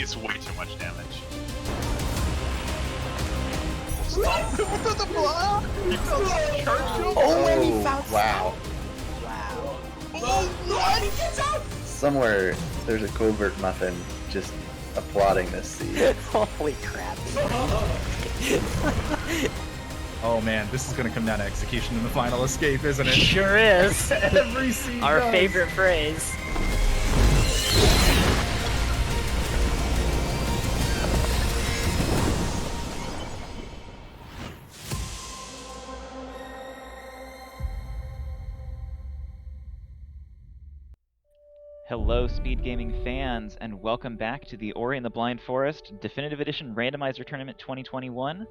is way too much damage. Stop him with the block! He found charge. Oh, and he found wow. Wow. Oh, what? He gets out! Somewhere there's a covert muffin just applauding this seed. Holy crap. Oh man, this is gonna come down to execution in the final escape, isn't it? Sure is. Every seed Our does. favorite phrase. Hello, SpeedGaming fans, and welcome back to the Ori and the Blind Forest Definitive Edition Randomizer Tournament 2021.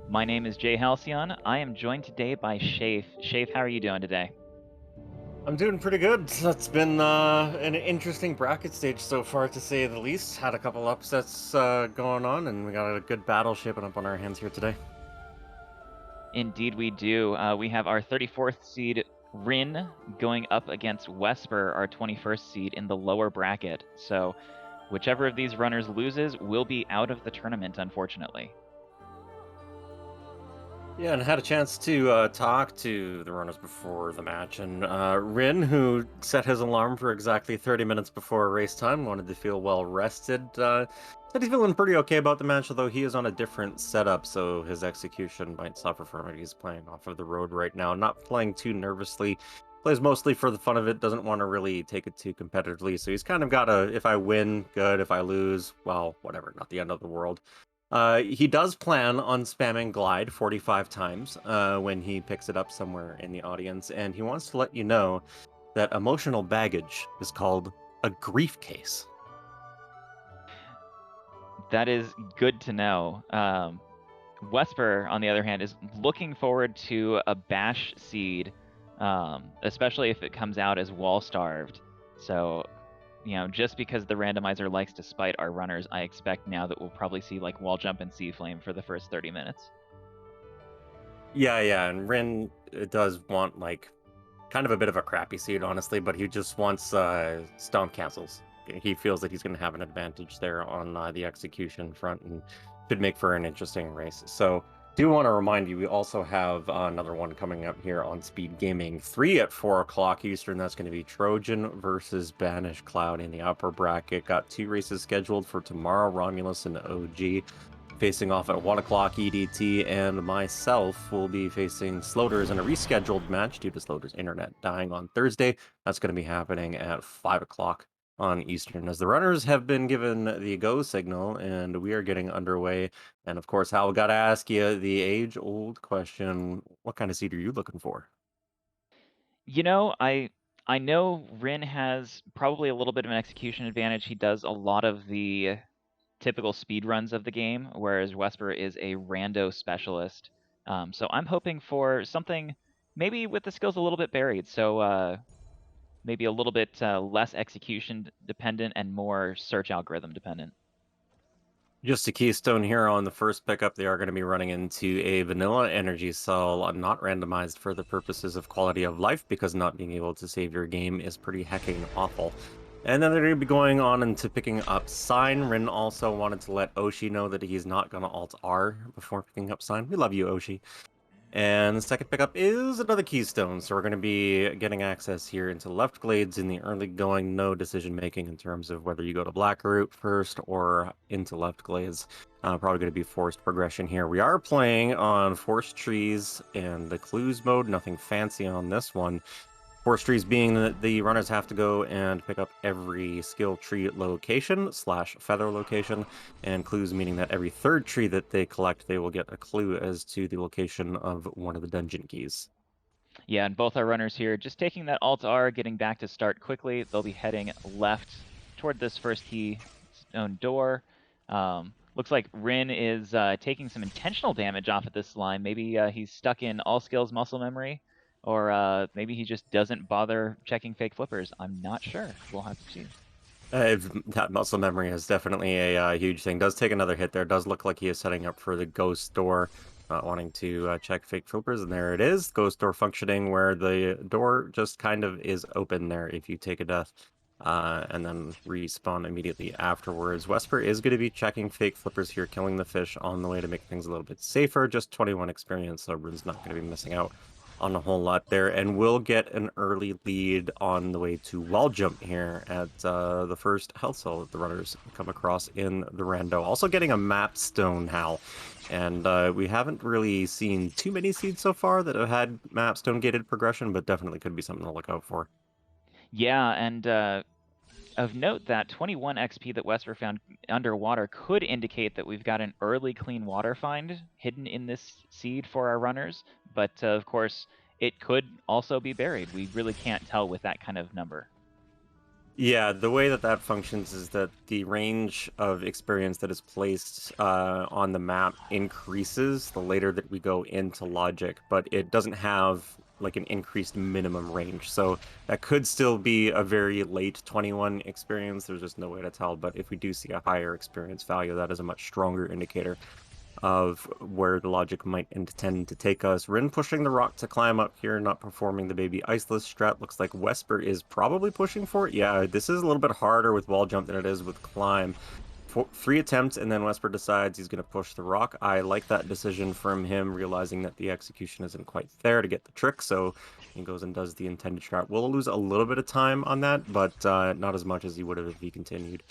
My name is Jay Halcyon. I am joined today by Shafe. Shafe, how are you doing today? I'm doing pretty good. It's been an interesting bracket stage so far, to say the least. Had a couple upsets going on, and we got a good battle shaping up on our hands here today. Indeed we do. We have our 34th seed, Rin, going up against Wesper, our 21st seed in the lower bracket. So whichever of these runners loses will be out of the tournament, unfortunately. Yeah, and I had a chance to talk to the runners before the match, and Rin, who set his alarm for exactly 30 minutes before race time, wanted to feel well rested. Said he's feeling pretty okay about the match, although he is on a different setup, so his execution might suffer from it. He's playing off of the road right now, not playing too nervously. Plays mostly for the fun of it, doesn't want to really take it too competitively, so he's kind of got a, if I win, good, if I lose, well, whatever, not the end of the world. He does plan on spamming Glide 45 times when he picks it up somewhere in the audience, and he wants to let you know that emotional baggage is called a grief case. That is good to know. Wesper, on the other hand, is looking forward to a Bash seed, especially if it comes out as wall-starved. So, you know, just because the randomizer likes to spite our runners, I expect now that we'll probably see like wall jump and sea flame for the first 30 minutes. Yeah, and Rin does want like kind of a bit of a crappy seed, honestly, but he just wants stomp cancels. He feels that he's going to have an advantage there on the execution front and could make for an interesting race. So do want to remind you, we also have another one coming up here on SpeedGaming 3 at 4 o'clock Eastern. That's going to be Trojan versus Banish Cloud in the upper bracket. Got 2 races scheduled for tomorrow. Romulus and OG facing off at 1 o'clock EDT, and myself will be facing Sloters in a rescheduled match due to Sloters' internet dying on Thursday. That's going to be happening at 5 o'clock on Eastern, as the runners have been given the go signal, and we are getting underway. And of course, Hal, got to ask you the age-old question: what kind of seed are you looking for? You know, I know Rin has probably a little bit of an execution advantage. He does a lot of the typical speed runs of the game, whereas Wesper is a rando specialist. So I'm hoping for something maybe with the skills a little bit buried. So maybe a little bit less execution dependent and more search algorithm dependent. Just a keystone here on the first pickup, they are going to be running into a vanilla energy cell, not randomized for the purposes of quality of life, because not being able to save your game is pretty hecking awful. And then they're going to be going on into picking up Sign. Rin also wanted to let Oshi know that he's not going to Alt-R before picking up Sign. We love you, Oshi. And the second pickup is another keystone, so we're going to be getting access here into left glades in the early going. No decision making in terms of whether you go to black route first or into left glades. Probably going to be forced progression here. We are playing on forest trees and the clues mode, nothing fancy on this one. Forest trees being that the runners have to go and pick up every skill tree location / feather location, and clues meaning that every third tree that they collect, they will get a clue as to the location of one of the dungeon keys. Yeah, and both our runners here just taking that Alt-R, getting back to start quickly. They'll be heading left toward this first key stone door. Looks like Rin is taking some intentional damage off at this line. Maybe he's stuck in all skills muscle memory. Or maybe he just doesn't bother checking fake flippers. I'm not sure. We'll have to see. That muscle memory is definitely a huge thing. Does take another hit there. Does look like he is setting up for the ghost door, not wanting to check fake flippers. And there it is. Ghost door functioning where the door just kind of is open there if you take a death. and then respawn immediately afterwards. Wesper is going to be checking fake flippers here, killing the fish on the way to make things a little bit safer. Just 21 experience, so Rin's not going to be missing out on a whole lot there, and we'll get an early lead on the way to wall jump here at the first health cell that the runners come across in the rando. Also getting a map stone, Hal. And we haven't really seen too many seeds so far that have had map stone gated progression, but definitely could be something to look out for. Yeah, and of note, that 21 XP that Wesper found underwater could indicate that we've got an early clean water find hidden in this seed for our runners, but of course, it could also be buried. We really can't tell with that kind of number. Yeah, the way that that functions is that the range of experience that is placed on the map increases the later that we go into logic, but it doesn't have like an increased minimum range. So that could still be a very late 21 experience. There's just no way to tell. But if we do see a higher experience value, that is a much stronger indicator of where the logic might intend to take us. Rin pushing the rock to climb up here, not performing the baby iceless strat. Looks like Wesper is probably pushing for it. Yeah, this is a little bit harder with wall jump than it is with climb. 3 attempts, and then Wesper decides he's going to push the rock. I like that decision from him, realizing that the execution isn't quite there to get the trick, so he goes and does the intended strat. We'll lose a little bit of time on that, but not as much as he would have if he continued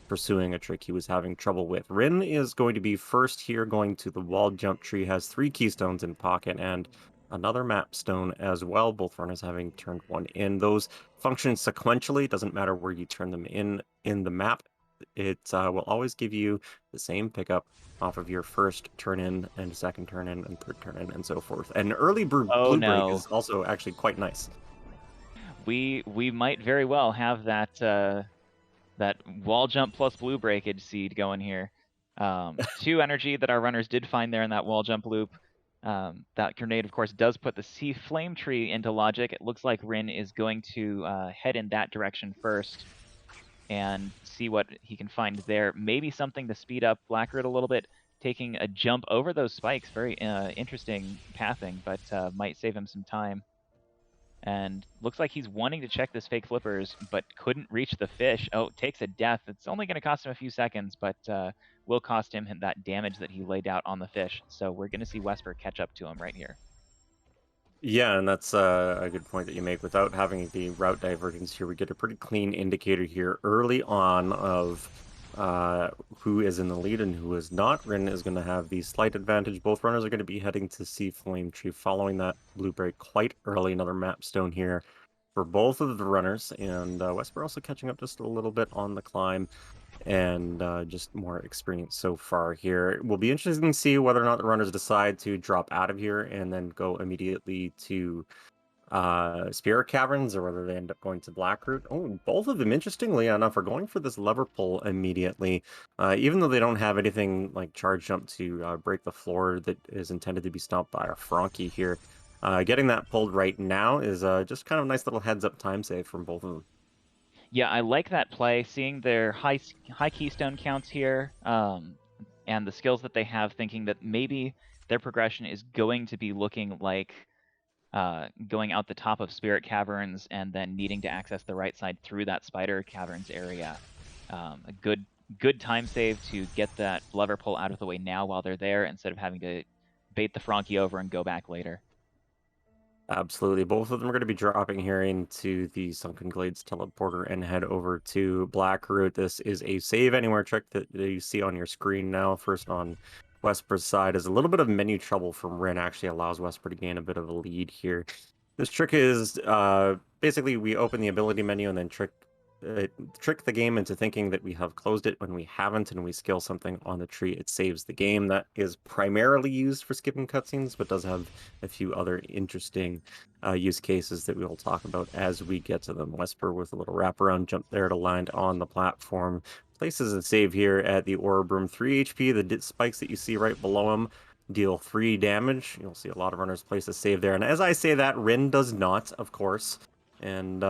pursuing a trick he was having trouble with. Rin is going to be first here, going to the wall jump tree, has 3 keystones in pocket and another map stone as well, both runners having turned one in. Those function sequentially, doesn't matter where you turn them in the map. It will always give you the same pickup off of your first turn in and second turn in and third turn in and so forth. And early blue break is also actually quite nice. We might very well have that that wall jump plus blue breakage seed going here. 2 energy that our runners did find there in that wall jump loop. That grenade, of course, does put the sea flame tree into logic. It looks like Rin is going to head in that direction first and see what he can find there. Maybe something to speed up Blackroot a little bit, taking a jump over those spikes. Very interesting pathing, but might save him some time. And looks like he's wanting to check this fake flippers, but couldn't reach the fish. Oh, takes a death. It's only going to cost him a few seconds, but will cost him that damage that he laid out on the fish. So we're going to see Wesper catch up to him right here. Yeah, and that's a good point that you make. Without having the route divergence here, we get a pretty clean indicator here early on of who is in the lead and who is not. Rin is going to have the slight advantage. Both runners are going to be heading to Sea Flame Tree following that blue break quite early. Another map stone here for both of the runners, and Wesper also catching up just a little bit on the climb and just more experience so far here. It will be interesting to see whether or not the runners decide to drop out of here and then go immediately to Spirit Caverns, or whether they end up going to Blackroot. Oh, both of them, interestingly enough, are going for this lever pull immediately, even though they don't have anything like charge jump to break the floor that is intended to be stopped by a Frankie here. Getting that pulled right now is just kind of a nice little heads-up time save from both of them. Yeah, I like that play. Seeing their high keystone counts here, and the skills that they have, thinking that maybe their progression is going to be looking like going out the top of Spirit Caverns and then needing to access the right side through that Spider Caverns area. A good time save to get that lever pull out of the way now while they're there, instead of having to bait the Frankie over and go back later. Absolutely. Both of them are going to be dropping here into the Sunken Glades teleporter and head over to Blackroot. This is a save anywhere trick that you see on your screen now. First on Wesper's side is a little bit of menu trouble from Rin, actually allows Wesper to gain a bit of a lead here. This trick is basically we open the ability menu and then trick the game into thinking that we have closed it when we haven't, and we skill something on the tree, it saves the game. That is primarily used for skipping cutscenes, but does have a few other interesting use cases that we will talk about as we get to them. Wesper with a little wraparound jump there to land on the platform. Places a save here at the orb room. 3 HP, the spikes that you see right below him deal 3 damage. You'll see a lot of runners place a save there. And as I say that, Rin does not, of course. And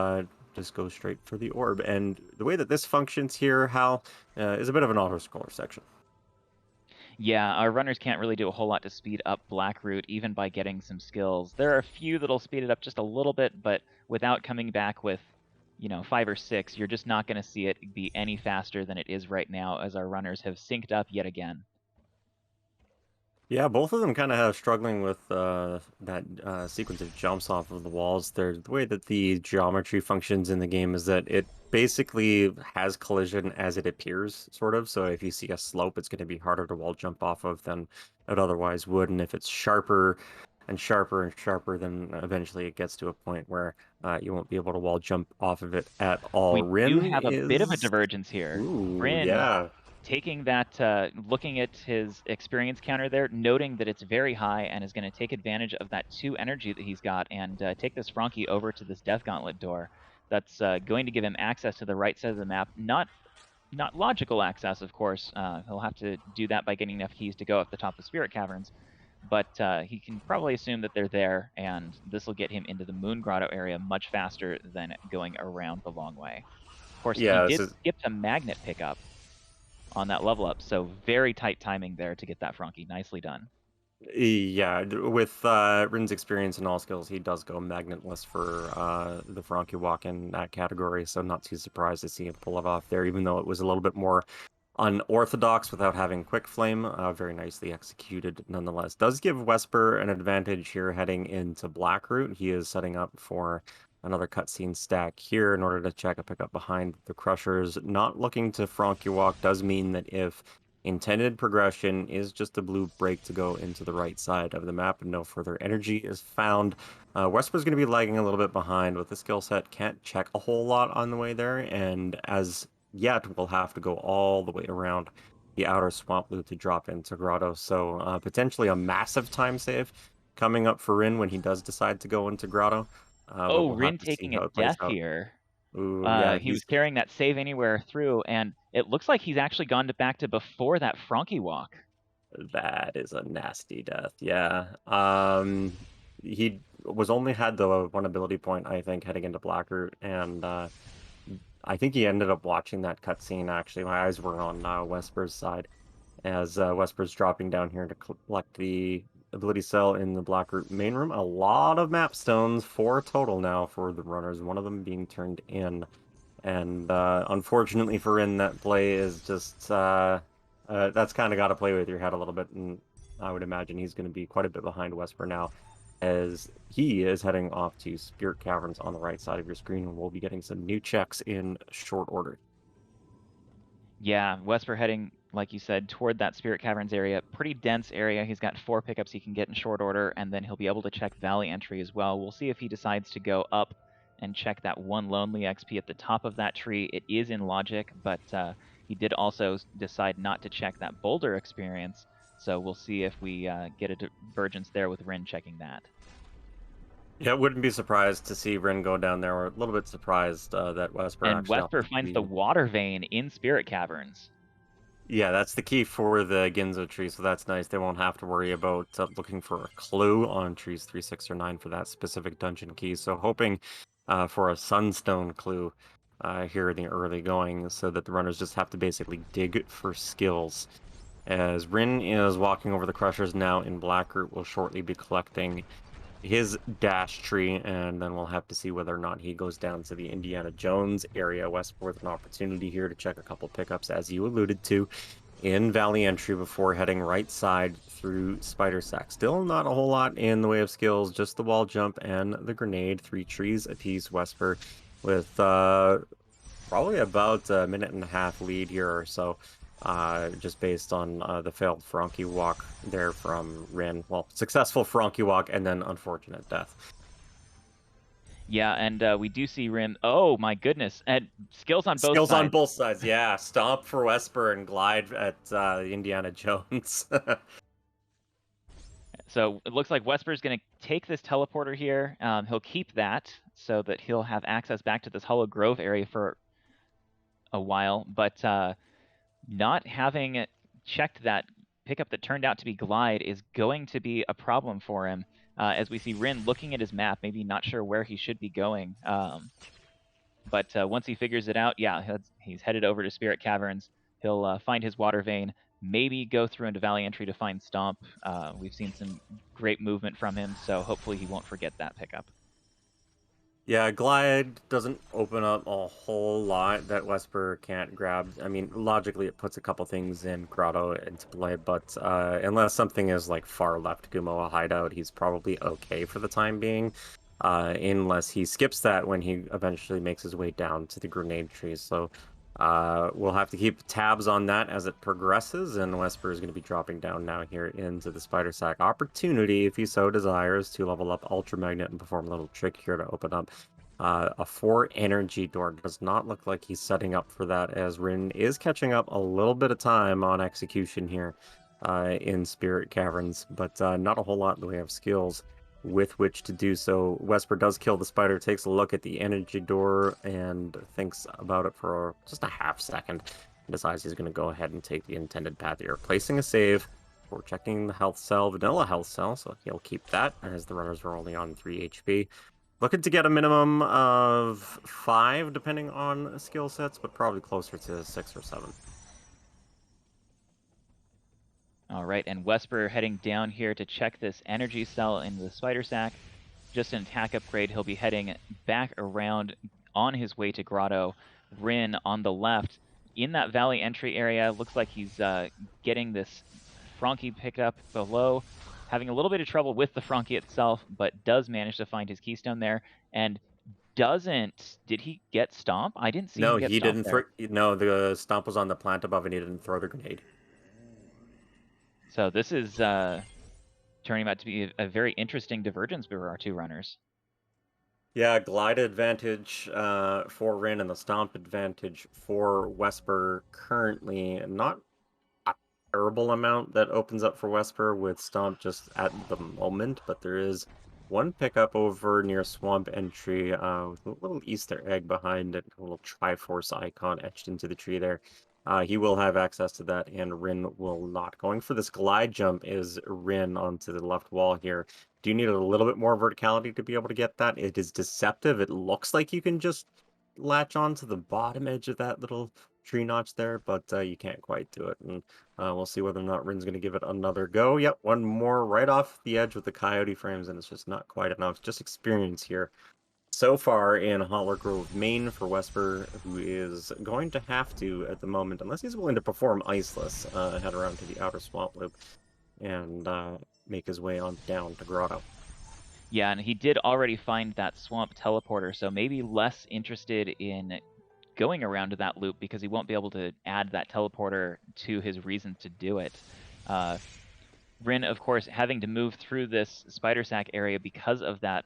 just go straight for the orb. And the way that this functions here, Hal, is a bit of an auto-scroller section. Yeah, our runners can't really do a whole lot to speed up Blackroot, even by getting some skills. There are a few that'll speed it up just a little bit, but without coming back with, you know, 5 or 6, you're just not going to see it be any faster than it is right now as our runners have synced up yet again. Yeah, both of them kind of have struggling with that sequence of jumps off of the walls. The way that the geometry functions in the game is that it basically has collision as it appears, sort of. So if you see a slope, it's going to be harder to wall jump off of than it otherwise would. And if it's sharper and sharper and sharper, then eventually it gets to a point where you won't be able to wall jump off of it at all. We do Rin have a bit of a is... divergence here. Ooh, Rin yeah. taking that, looking at his experience counter there, noting that it's very high and is going to take advantage of that 2 energy that he's got and take this Frankie over to this Death Gauntlet door. That's going to give him access to the right side of the map. Not logical access, of course. He'll have to do that by getting enough keys to go up the top of Spirit Caverns. But he can probably assume that they're there, and this will get him into the Moon Grotto area much faster than going around the long way. Of course, Yeah, he did skip a magnet pickup on that level up, so very tight timing there to get that Frankie. Nicely done. Yeah, with Rin's experience and all skills, he does go magnetless for the Frankie walk in that category, so not too surprised to see him pull it off there, even though it was a little bit more unorthodox without having quick flame. Very nicely executed nonetheless. Does give Wesper an advantage here heading into Blackroot. He is setting up for another cutscene stack here in order to check a pickup behind the Crushers. Not looking to Frankie walk does mean that if intended progression is just a blue break to go into the right side of the map and no further energy is found, Wesper's going to be lagging a little bit behind with the skill set. Can't check a whole lot on the way there, and as yet we'll have to go all the way around the outer swamp loop to drop into Grotto. So potentially a massive time save coming up for Rin when he does decide to go into Grotto. But we'll Rin have to see taking how a it plays death out. here. Ooh, yeah, He was carrying that save anywhere through, and it looks like he's actually gone back to before that Frankie walk. That is a nasty death. Yeah. He was only had the one ability point, I think, heading into Blackroot, and I think he ended up watching that cutscene. Actually, my eyes were on Wesper's side as Wesper's dropping down here to collect the ability cell in the Blackroot main room. A lot of map stones, 4 total now for the runners. One of them being turned in, and unfortunately for Rin, that play is just that's kind of got to play with your head a little bit, and I would imagine he's going to be quite a bit behind Wesper now, as he is heading off to Spirit Caverns on the right side of your screen, and we'll be getting some new checks in short order. Yeah, Wesper heading, like you said, toward that Spirit Caverns area. Pretty dense area. He's got 4 pickups he can get in short order, and then he'll be able to check Valley entry as well. We'll see if he decides to go up and check that 1 Lonely XP at the top of that tree. It is in logic, but he did also decide not to check that Boulder experience, so we'll see if we get a divergence there with Rin checking that. Yeah, wouldn't be surprised to see Rin go down there. We're a little bit surprised that Wesper And actually Wesper finds the water vein in Spirit Caverns. Yeah, that's the key for the Ginzo tree, so that's nice. They won't have to worry about looking for a clue on trees 3, 6, or 9 for that specific dungeon key. So hoping for a sunstone clue here in the early going, so that the runners just have to basically dig for skills. As Rin is walking over the Crushers now in Blackroot, will shortly be collecting his dash tree, and then we'll have to see whether or not he goes down to the Indiana Jones area west with an opportunity here to check a couple pickups, as you alluded to, in Valley Entry before heading right side through Spider Sack. Still not a whole lot in the way of skills, just the wall jump and the grenade. 3 trees apiece. Wesper with probably about a minute and a half lead here or so. Just based on the failed Frankie walk there from Rin. Well, successful Frankie walk and then unfortunate death. Yeah, and we do see Rin. Oh my goodness! And skills on both sides. Skills on both sides, yeah. Stomp for Wesper and glide at Indiana Jones. So it looks like Wesper's going to take this teleporter here. He'll keep that so that he'll have access back to this Hollow Grove area for a while, but not having checked that pickup that turned out to be Glide is going to be a problem for him, as we see Rin looking at his map, maybe not sure where he should be going. But once he figures it out, yeah, he's headed over to Spirit Caverns. He'll find his water vein, maybe go through into Valley Entry to find Stomp. We've seen some great movement from him, so hopefully he won't forget that pickup. Yeah, Glide doesn't open up a whole lot that Wesper can't grab. I mean, logically, it puts a couple things in Grotto into play, but unless something is like far left Gumo a hideout, he's probably okay for the time being. Unless he skips that when he eventually makes his way down to the grenade tree. So we'll have to keep tabs on that as it progresses, and Wesper is going to be dropping down now here into the Spider Sack opportunity, if he so desires, to level up Ultra Magnet and perform a little trick here to open up a 4 energy door. Does not look like he's setting up for that, as Rin is catching up a little bit of time on execution here in Spirit Caverns, but not a whole lot in the way of skills with which to do so. Wesper does kill the spider, takes a look at the energy door, and thinks about it for just a half second. Decides he's going to go ahead and take the intended path here, placing a save. We're checking the health cell, vanilla health cell, so he'll keep that as the runners are only on 3 HP. Looking to get a minimum of 5, depending on skill sets, but probably closer to 6 or 7. All right, and Wesper heading down here to check this energy cell in the Spider Sack. Just an attack upgrade, he'll be heading back around on his way to Grotto. Rin on the left. In that valley entry area, looks like he's getting this Frankie pickup below. Having a little bit of trouble with the Frankie itself, but does manage to find his keystone there. And doesn't... Did he get Stomp? I didn't see him get Stomp didn't. there. No, the stomp was on the plant above, and he didn't throw the grenade. So this is turning out to be a very interesting divergence for our two runners. Yeah, glide advantage for Rin and the stomp advantage for Wesper currently. Not a terrible amount that opens up for Wesper with stomp just at the moment, but there is one pickup over near Swamp Entry with a little Easter egg behind it, a little Triforce icon etched into the tree there. He will have access to that, and Rin will not. Going for this glide jump is Rin onto the left wall here. Do you need a little bit more verticality to be able to get that? It is deceptive. It looks like you can just latch onto the bottom edge of that little tree notch there, but you can't quite do it. And we'll see whether or not Rin's going to give it another go. Yep, one more right off the edge with the coyote frames, and it's just not quite enough. Just experience here. So far in Holler Grove, Maine for Wesper, who is going to have to, at the moment, unless he's willing to perform Iceless, head around to the outer swamp loop and make his way on down to Grotto. Yeah, and he did already find that swamp teleporter, so maybe less interested in going around to that loop because he won't be able to add that teleporter to his reasons to do it. Rin, of course, having to move through this Spider Sack area because of that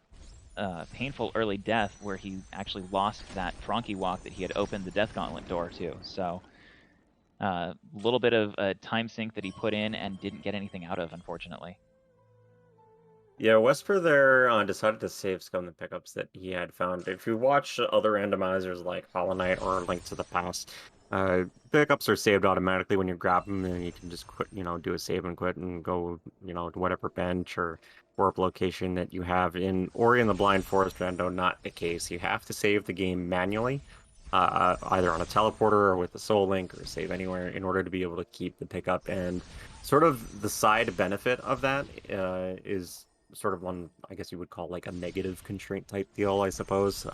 painful early death where he actually lost that Frankie walk that he had opened the Death Gauntlet door to. So a little bit of a time sink that he put in and didn't get anything out of, unfortunately. Yeah, Wesper there decided to save scum the pickups that he had found. If you watch other randomizers like Hollow Knight or Link to the Past, pickups are saved automatically when you grab them, and you can just quit, do a save and quit and go, to whatever bench or warp location that you have. In Ori and the Blind Forest Rando, not the case. You have to save the game manually, either on a teleporter or with a soul link or save anywhere in order to be able to keep the pickup. And sort of the side benefit of that is sort of one, I guess you would call like a negative constraint type deal, I suppose,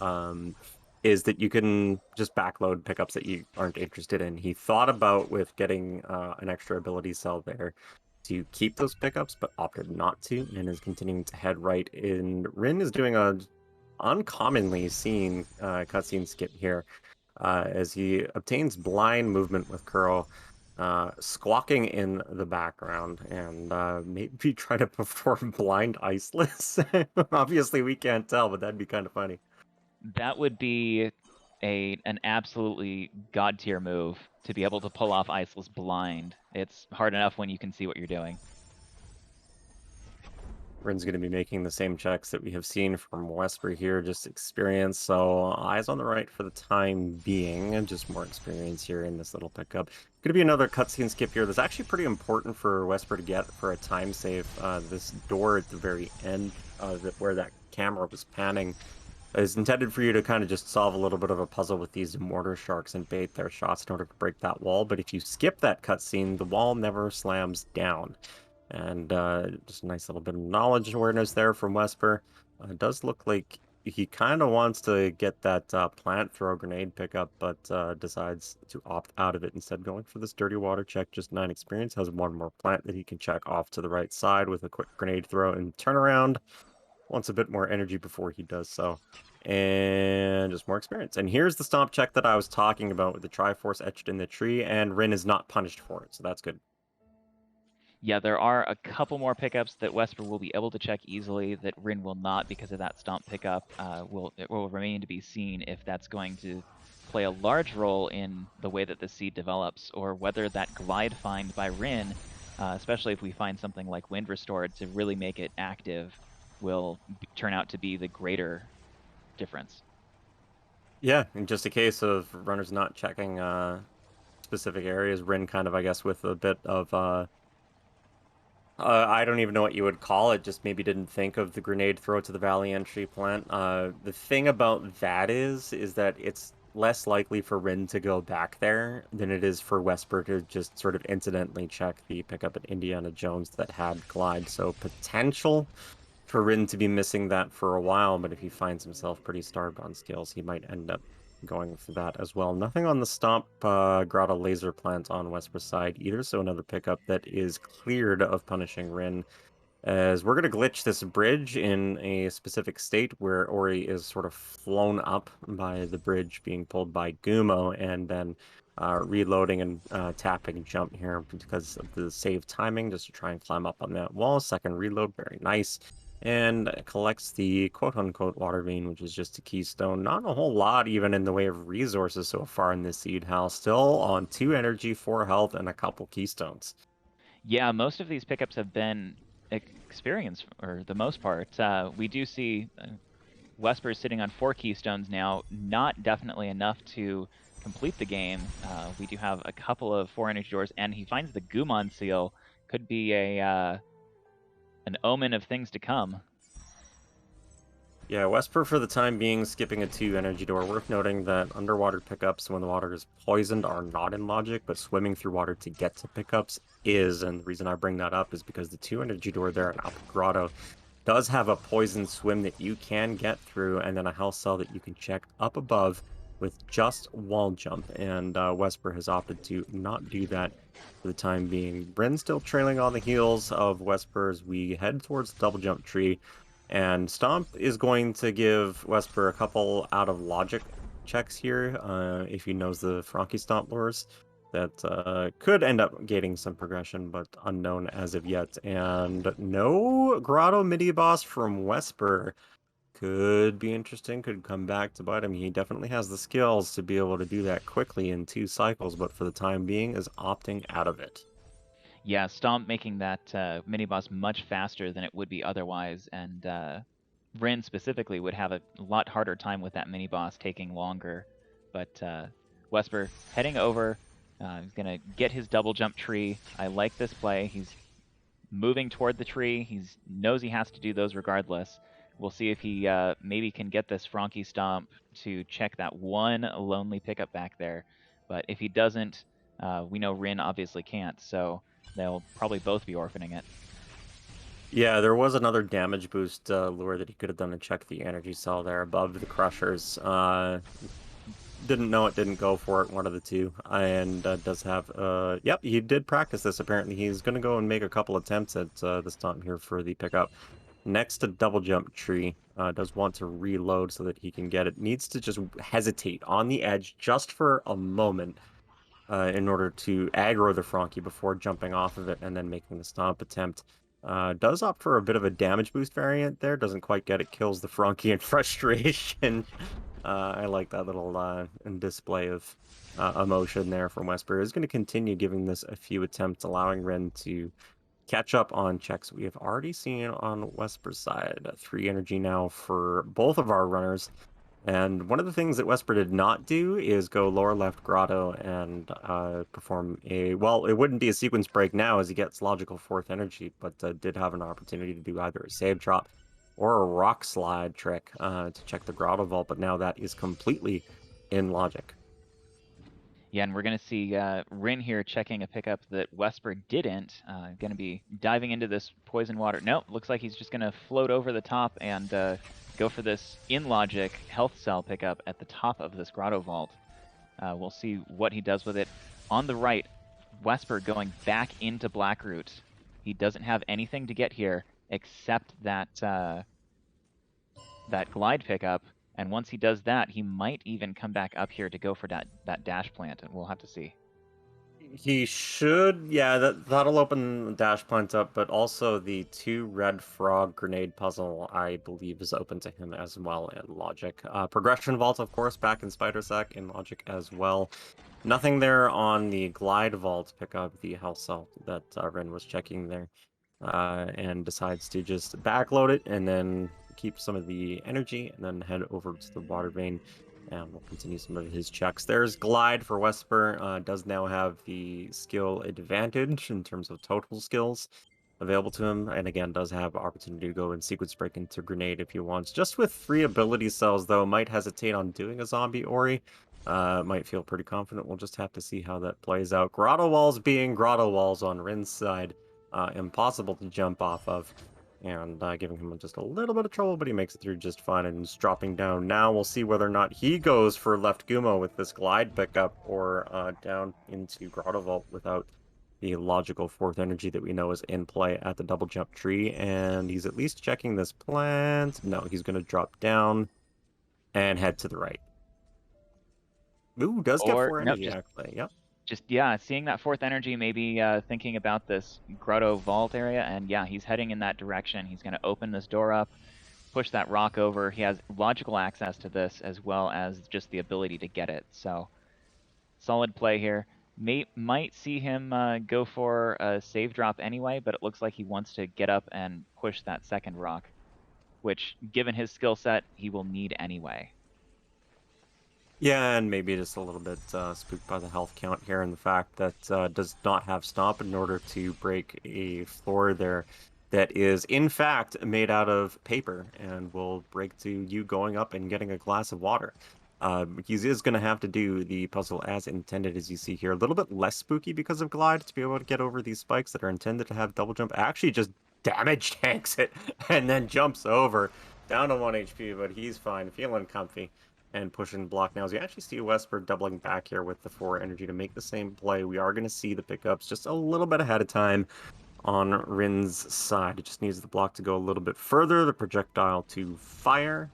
is that you can just backload pickups that you aren't interested in. He thought about with getting an extra ability cell there to keep those pickups, but opted not to, and is continuing to head right in. Rin is doing a uncommonly seen cutscene skip here as he obtains blind movement with Curl, squawking in the background, and maybe try to perform blind iceless. Obviously, we can't tell, but that'd be kind of funny. That would be an absolutely god tier move to be able to pull off Iceless blind. It's hard enough when you can see what you're doing. Rin's going to be making the same checks that we have seen from Wesper here, just experience. So eyes on the right for the time being, and just more experience here in this little pickup. Going to be another cutscene skip here that's actually pretty important for Wesper to get for a time save. This door at the very end, where that camera was panning, is intended for you to kind of just solve a little bit of a puzzle with these mortar sharks and bait their shots in order to break that wall. But if you skip that cutscene, the wall never slams down. And just a nice little bit of knowledge awareness there from Wesper. It does look like he kind of wants to get that plant throw grenade pickup, but decides to opt out of it instead, going for this dirty water check. Just 9 experience, has one more plant that he can check off to the right side with a quick grenade throw and turnaround. Wants a bit more energy before he does so. And just more experience. And here's the stomp check that I was talking about with the Triforce etched in the tree, and rin is not punished for it, so that's good. Yeah, there are a couple more pickups that Wesper will be able to check easily that rin will not because of that stomp pickup. It will remain to be seen if that's going to play a large role in the way that the seed develops, or whether that glide find by rin, especially if we find something like Wind Restored to really make it active, will turn out to be the greater difference. Yeah, in just a case of runners not checking specific areas, rin kind of, I guess, with a bit of I don't even know what you would call it, just maybe didn't think of the grenade throw to the valley entry plant. The thing about that is that it's less likely for rin to go back there than it is for Wesper to just sort of incidentally check the pickup at Indiana Jones that had glide. So potential for rin to be missing that for a while, but if he finds himself pretty starved on skills, he might end up going for that as well. Nothing on the stomp grotto laser plant on Wesper's side either, so another pickup that is cleared of punishing rin, as we're going to glitch this bridge in a specific state where Ori is sort of flown up by the bridge being pulled by Gumo, and then reloading and tapping jump here because of the save timing, just to try and climb up on that wall. Second reload, very nice. And collects the quote-unquote water vein, which is just a keystone. Not a whole lot even in the way of resources so far in this seed house. Still on 2 energy, 4 health, and a couple keystones. Yeah, most of these pickups have been experience for the most part. We do see Wesper is sitting on 4 keystones now, not definitely enough to complete the game. We do have a couple of 4 energy doors, and he finds the Gumon seal. Could be an omen of things to come. Yeah, Wesper for the time being skipping a 2 energy door. Worth noting that underwater pickups when the water is poisoned are not in logic, but swimming through water to get to pickups is. And the reason I bring that up is because the 2 energy door there in Upper Grotto does have a poison swim that you can get through, and then a health cell that you can check up above with just wall jump. And Wesper has opted to not do that for the time being. Bryn's still trailing on the heels of Wesper as we head towards the double jump tree. And Stomp is going to give Wesper a couple out of logic checks here, if he knows the Frankie Stomp lures. That could end up gating some progression, but unknown as of yet. And no Grotto mini-boss from Wesper. Could be interesting, could come back to bite him. He definitely has the skills to be able to do that quickly in 2 cycles, but for the time being is opting out of it. Yeah, Stomp making that mini-boss much faster than it would be otherwise, and rin specifically would have a lot harder time with that mini-boss taking longer. But Wesper heading over, he's going to get his double jump tree. I like this play. He's moving toward the tree. He knows he has to do those regardless. We'll see if he maybe can get this Frankie Stomp to check that one lonely pickup back there. But if he doesn't, we know rin obviously can't, so they'll probably both be orphaning it. Yeah, there was another damage boost lure that he could have done to check the energy cell there above the crushers. Didn't know it, didn't go for it, one of the two. And does have, yep, he did practice this apparently. He's going to go and make a couple attempts at this time here for the pickup. Next to double jump tree, does want to reload so that he can get it. Needs to just hesitate on the edge just for a moment in order to aggro the Frankie before jumping off of it and then making the stomp attempt. Does opt for a bit of a damage boost variant there. Doesn't quite get it. Kills the Frankie in frustration. I like that little display of emotion there from Wesper. Is going to continue giving this a few attempts, allowing rin to catch up on checks we have already seen on Wesper's side. 3 energy now for both of our runners. And one of the things that Wesper did not do is go lower left grotto and perform a, well, it wouldn't be a sequence break now as he gets logical 4th energy, but did have an opportunity to do either a save drop or a rock slide trick to check the grotto vault, but now that is completely in logic. Yeah, and we're going to see rin here checking a pickup that Wesper didn't. Going to be diving into this poison water. Nope, looks like he's just going to float over the top and go go for this in logic health cell pickup at the top of this grotto vault. We'll see what he does with it. On the right, Wesper going back into Blackroot. He doesn't have anything to get here except that that glide pickup. And once he does that, he might even come back up here to go for that dash plant, and we'll have to see. He should, yeah, that'll open the dash plant up, but also the 2 red frog grenade puzzle, I believe, is open to him as well in logic. Progression vault, of course, back in Spider Sack in logic as well. Nothing there on the glide vault pickup, the health cell that Ren was checking there, and decides to just backload it and then keep some of the energy and then head over to the water vein. And we'll continue some of his checks. There's Glide for Wesper. Does now have the skill advantage in terms of total skills available to him. And again, does have opportunity to go and sequence break into Grenade if he wants. Just with 3 ability cells, though, might hesitate on doing a zombie Ori. Might feel pretty confident. We'll just have to see how that plays out. Grotto walls being grotto walls on Rin's side. Impossible to jump off of. And giving him just a little bit of trouble, but he makes it through just fine and is dropping down. Now we'll see whether or not he goes for left Gumo with this glide pickup or down into Grotto Vault without the logical 4th energy that we know is in play at the double jump tree. And he's at least checking this plant. No, he's going to drop down and head to the right. Ooh, does get 4 energy, actually. Yep. Just, yeah, seeing that 4th energy, maybe thinking about this Grotto Vault area, and yeah, he's heading in that direction. He's going to open this door up, push that rock over. He has logical access to this as well as just the ability to get it. So, solid play here. Might see him go for a save drop anyway, but it looks like he wants to get up and push that 2nd rock, which, given his skill set, he will need anyway. Yeah, and maybe just a little bit spooked by the health count here and the fact that does not have Stomp in order to break a floor there that is, in fact, made out of paper and will break to you going up and getting a glass of water. He is going to have to do the puzzle as intended, as you see here. A little bit less spooky because of Glide to be able to get over these spikes that are intended to have double jump. Actually, just damage tanks it and then jumps over down to 1 HP, but he's fine, feeling comfy. And pushing block now. As you actually see Wesper doubling back here with the 4 energy to make the same play. We are going to see the pickups just a little bit ahead of time on Rin's side. It just needs the block to go a little bit further, the projectile to fire,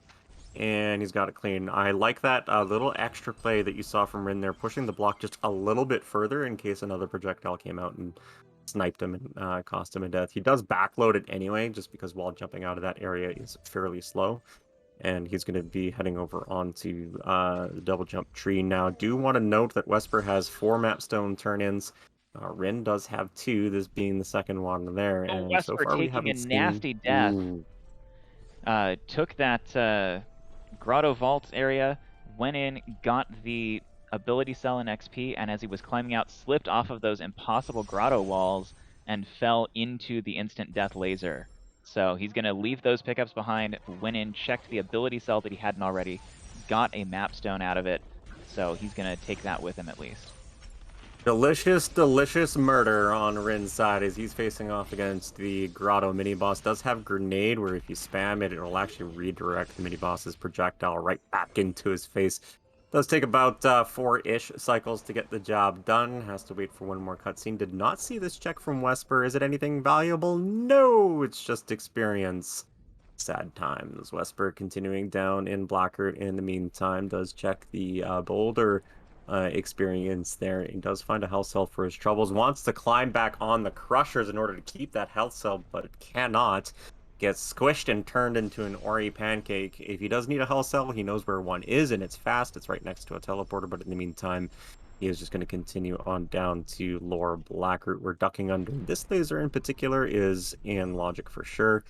and he's got it clean. I like that little extra play that you saw from Rin there, pushing the block just a little bit further in case another projectile came out and sniped him and cost him a death. He does backload it anyway, just because wall jumping out of that area is fairly slow. And he's going to be heading over onto the double jump tree now. Do want to note that Wesper has 4 mapstone turn-ins. Rin does have 2, this being the 2nd one there. Oh, and Wesper so far we taking haven't a seen... nasty death. Took that Grotto Vault area, went in, got the ability cell and XP, and as he was climbing out, slipped off of those impossible grotto walls and fell into the instant death laser. So he's going to leave those pickups behind, went in, checked the ability cell that he hadn't already, got a map stone out of it, so he's going to take that with him at least. Delicious, delicious murder on Rin's side as he's facing off against the Grotto mini-boss. Does have Grenade, where if you spam it, it'll actually redirect the mini-boss's projectile right back into his face. Does take about 4-ish cycles to get the job done. Has to wait for 1 more cutscene. Did not see this check from Wesper. Is it anything valuable? No, it's just experience. Sad times. Wesper continuing down in Blackroot in the meantime. Does check the boulder experience there. He does find a health cell for his troubles. Wants to climb back on the crushers in order to keep that health cell, but cannot. Gets squished and turned into an Ori pancake. If he does need a health cell, he knows where one is, and it's fast. It's right next to a teleporter, but in the meantime, he is just going to continue on down to Lower Blackroot. We're ducking under. This laser in particular is in logic for sure.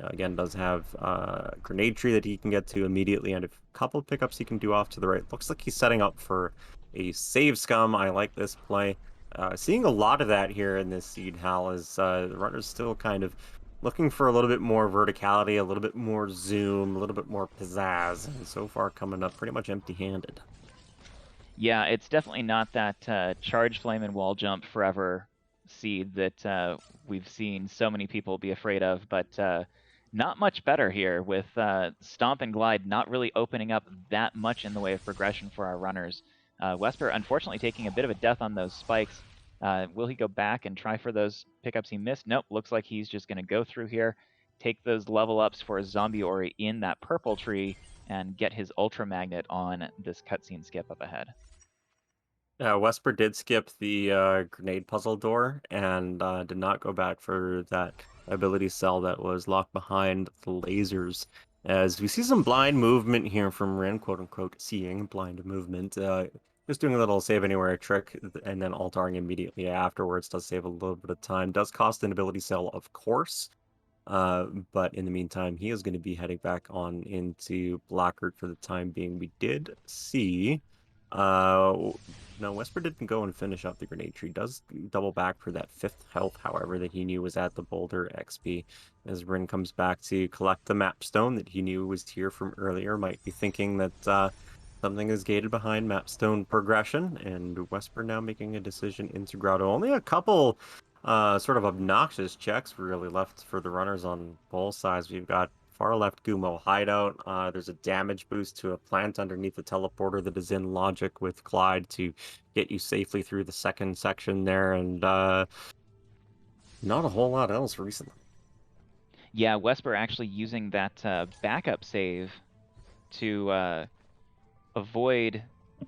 Again, does have a grenade tree that he can get to immediately, and a couple of pickups he can do off to the right. Looks like he's setting up for a save scum. I like this play. Seeing a lot of that here in this seed, Hal, is the runner's still kind of looking for a little bit more verticality, a little bit more zoom, a little bit more pizzazz, and so far coming up pretty much empty-handed. Yeah, it's definitely not that charge flame and wall jump forever seed that we've seen so many people be afraid of, but not much better here with Stomp and Glide not really opening up that much in the way of progression for our runners. Wesper, unfortunately, taking a bit of a death on those spikes. Will he go back and try for those pickups he missed? Nope, looks like he's just going to go through here, take those level ups for a Zombie Ori in that purple tree, and get his Ultra Magnet on this cutscene skip up ahead. Wesper did skip the grenade puzzle door and did not go back for that ability cell that was locked behind the lasers. As we see some blind movement here from rin, quote unquote, seeing blind movement. Just doing a little save anywhere trick and then altaring immediately afterwards does save a little bit of time. Does cost an ability cell, of course. But in the meantime, he is going to be heading back on into Blackroot for the time being. We did see no, Wesper didn't go and finish up the grenade tree. Does double back for that 5th health, however, that he knew was at the boulder XP. As rin comes back to collect the map stone that he knew was here from earlier, might be thinking that something is gated behind map stone progression, and Wesper now making a decision into Grotto. Only a couple sort of obnoxious checks really left for the runners on both sides. We've got far left Gumo hideout. There's a damage boost to a plant underneath the teleporter that is in logic with Clyde to get you safely through the second section there, and not a whole lot else recently. Yeah, Wesper actually using that backup save to avoid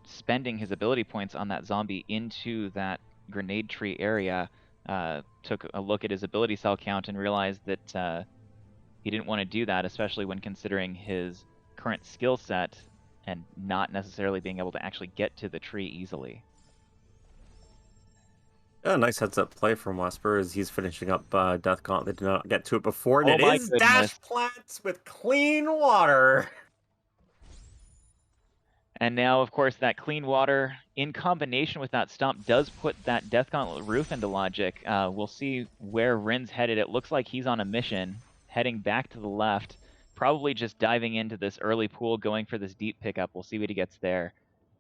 spending his ability points on that zombie into that grenade tree area. Took a look at his ability cell count and realized that he didn't want to do that, especially when considering his current skill set and not necessarily being able to actually get to the tree easily. Yeah, nice heads-up play from Wesper as he's finishing up Death Gauntlet. Did not get to it before, and Oh it my is goodness. Dash Plants with clean water. And now, of course, that clean water in combination with that stomp does put that Death Gauntlet roof into logic. We'll see where rin's headed. It looks like he's on a mission, heading back to the left, probably just diving into this early pool, going for this deep pickup. We'll see what he gets there.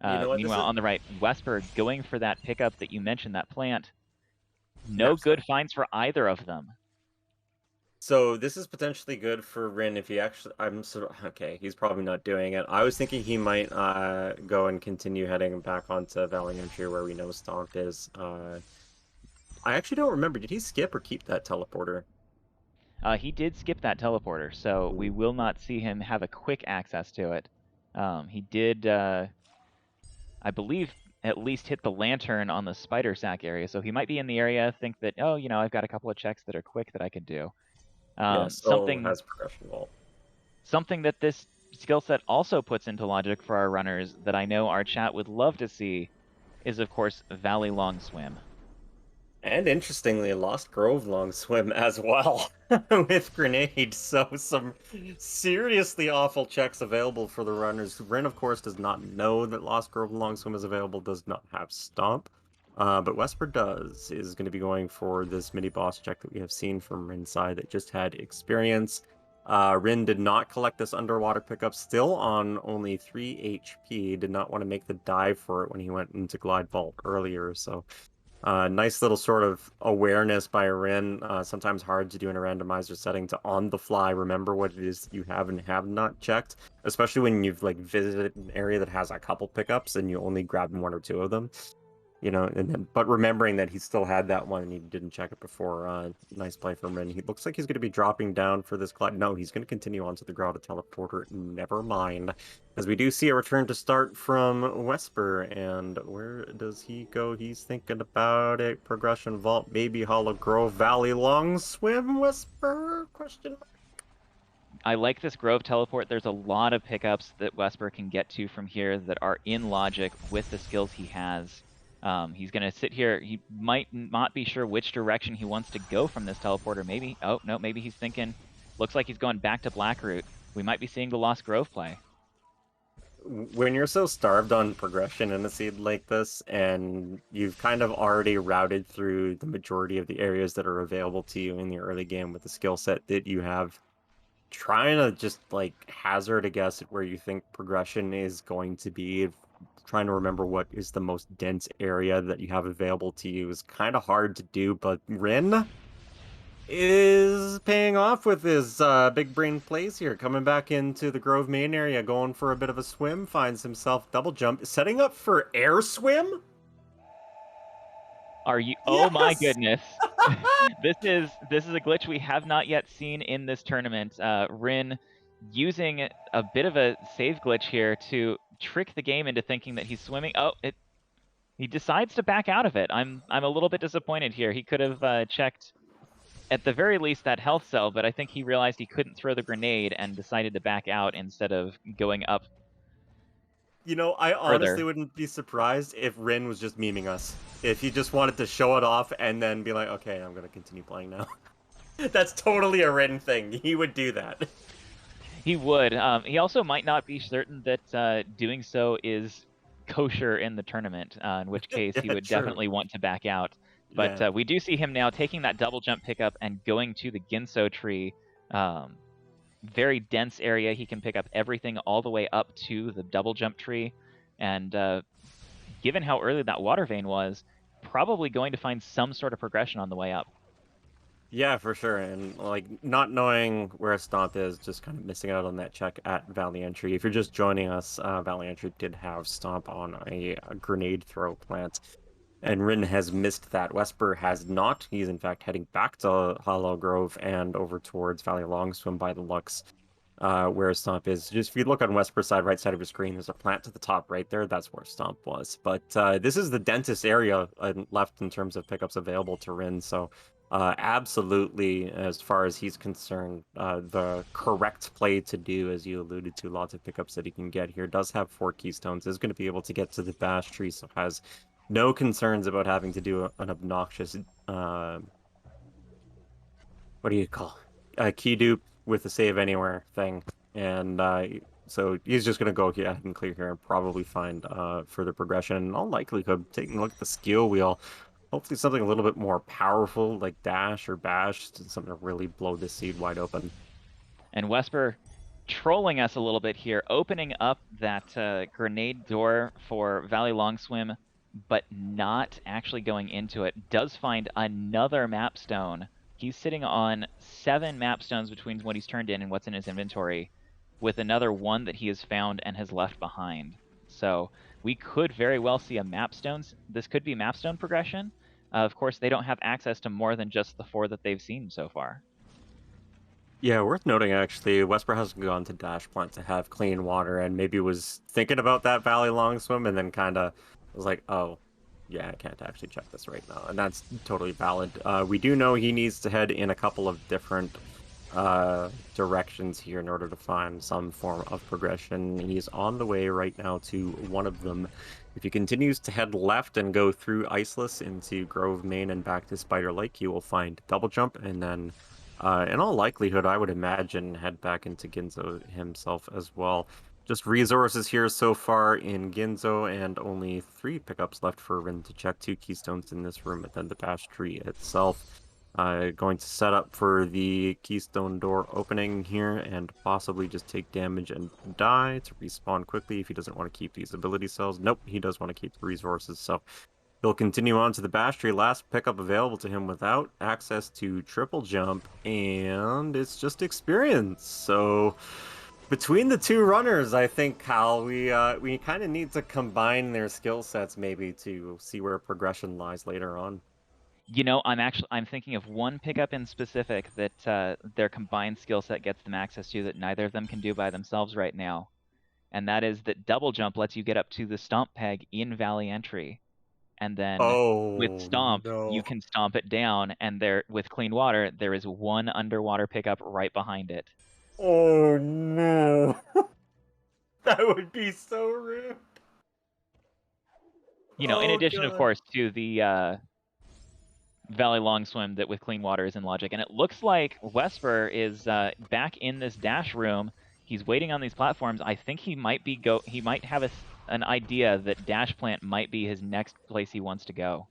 You know what, Meanwhile, on the right, Wesper going for that pickup that you mentioned, that plant. No Yes. good finds for either of them. So this is potentially good for rin if he actually. I'm sort of okay. He's probably not doing it. I was thinking he might go and continue heading back onto Valley Entry where we know Stomp is. I actually don't remember. Did he skip or keep that teleporter? He did skip that teleporter, so we will not see him have a quick access to it. He did, I believe, at least hit the lantern on the spider sack area, so he might be in the area, think that, oh, you know, I've got a couple of checks that are quick that I could do. Yeah, Something has progression vault. Something that this skill set also puts into logic for our runners that I know our chat would love to see is, of course, Valley Long Swim. And interestingly, Lost Grove Long Swim as well with grenade. So some seriously awful checks available for the runners. rin, of course, does not know that Lost Grove Long Swim is available, does not have Stomp. But Wesper does, is going to be going for this mini-boss check that we have seen from rin's side that just had experience. rin did not collect this underwater pickup, still on only 3 HP. Did not want to make the dive for it when he went into Glide Vault earlier, so... nice little sort of awareness by rin. Sometimes hard to do in a randomizer setting to on the fly remember what it is you have and have not checked, especially when you've like visited an area that has a couple pickups and you only grabbed 1 or 2 of them. You know, and then, but remembering that he still had that one and he didn't check it before. Nice play from rin. He looks like he's going to be dropping down for this Glide. No, he's going to continue onto the Grotto Teleporter. Never mind. As we do see a return to start from Wesper. And where does he go? He's thinking about it. Progression Vault, Baby Hollow Grove, Valley Long Swim, Wesper? Question mark. I like this Grove teleport. There's a lot of pickups that Wesper can get to from here that are in logic with the skills he has. He's going to sit here. He might not be sure which direction he wants to go from this teleporter. Maybe, oh, no, maybe he's thinking, looks like he's going back to Blackroot. We might be seeing the Lost Grove play. When you're so starved on progression in a seed like this, and you've kind of already routed through the majority of the areas that are available to you in the early game with the skill set that you have, trying to just like hazard a guess at where you think progression is going to be, trying to remember what is the most dense area that you have available to you is kind of hard to do. But rin, is paying off with his big brain plays here. Coming back into the Grove main area, going for a bit of a swim, finds himself double jump, setting up for air swim. Are you? Oh my Yes! goodness! This is a glitch we have not yet seen in this tournament. Rin using a bit of a save glitch here to trick the game into thinking that he's swimming. Oh, he decides to back out of it. I'm a little bit disappointed here. He could have checked at the very least that health cell, but I think he realized he couldn't throw the grenade and decided to back out instead of going up. You know, I honestly Further. wouldn't be surprised if Rin was just memeing us. If he just wanted to show it off and then be like, okay, I'm gonna continue playing now. That's totally a Rin thing. He would do that. He would. He also might not be certain that doing so is kosher in the tournament, in which case he Yeah, would true. definitely want to back out. But Yeah. we do see him now taking that double jump pickup and going to the Ginso tree. Very dense area. He can pick up everything all the way up to the double jump tree. And given how early that water vein was, probably going to find some sort of progression on the way up. Yeah, for sure. And like not knowing where Stomp is, just kind of missing out on that check at Valley Entry. If you're just joining us, Valley Entry did have Stomp on a grenade throw plant. And Rin has missed that. Wesper has not. He's in fact heading back to Hollow Grove and over towards Valley Long Swim by the looks, where Stomp is. Just if you look on Wesper's side, right side of your screen, there's a plant to the top right there. That's where Stomp was. But this is the dentist area left in terms of pickups available to Rin. So absolutely, as far as he's concerned, the correct play to do, as you alluded to, lots of pickups that he can get here. Does have 4 keystones, is going to be able to get to the Bash tree, so has no concerns about having to do an obnoxious, what do you call a key dupe with the save anywhere thing. And so he's just going to go ahead and clear here and probably find further progression. In all likelihood, taking a look at the skill wheel, hopefully something a little bit more powerful like Dash or Bash, something to really blow this seed wide open. And Wesper trolling us a little bit here, opening up that grenade door for Valley Long Swim, but not actually going into it. Does find another map stone. He's sitting on 7 map stones between what he's turned in and what's in his inventory, with another 1 that he has found and has left behind. So we could very well see a map stones. This could be map stone progression. Of course, they don't have access to more than just the 4 that they've seen so far. Yeah, worth noting actually, Wesper hasn't gone to Dash Plant to have clean water, and maybe was thinking about that Valley Long Swim, and then kind of was like, oh, yeah, I can't actually check this right now, and that's totally valid. We do know he needs to head in a couple of different directions here in order to find some form of progression. He's on the way right now to one of them. If he continues to head left and go through Iceless into Grove Main and back to Spider Lake, he will find Double Jump, and then in all likelihood, I would imagine head back into Ginzo himself as well. Just resources here so far in Ginzo, and only 3 pickups left for Rin to check. 2 keystones in this room, and then the Bash tree itself. Going to set up for the keystone door opening here, and possibly just take damage and die to respawn quickly if he doesn't want to keep these ability cells. Nope, he does want to keep the resources, so he'll continue on to the Bash tree. Last pickup available to him without access to triple jump, and it's just experience. So between the 2 runners, I think, Kyle, we kind of need to combine their skill sets maybe to see where progression lies later on. You know, I'm thinking of one pickup in specific that their combined skill set gets them access to that neither of them can do by themselves right now. And that is that double jump lets you get up to the stomp peg in Valley Entry. And then with Oh, stomp, you no. can stomp it down, and there with clean water, there is 1 underwater pickup right behind it. Oh, no. That would be so rude. You know, in Oh, addition, of God. course, to the Valley Long Swim that with clean water is in logic. And it looks like Wesper is back in this dash room. He's waiting on these platforms. I think he might have an idea that Dash Plant might be his next place he wants to go.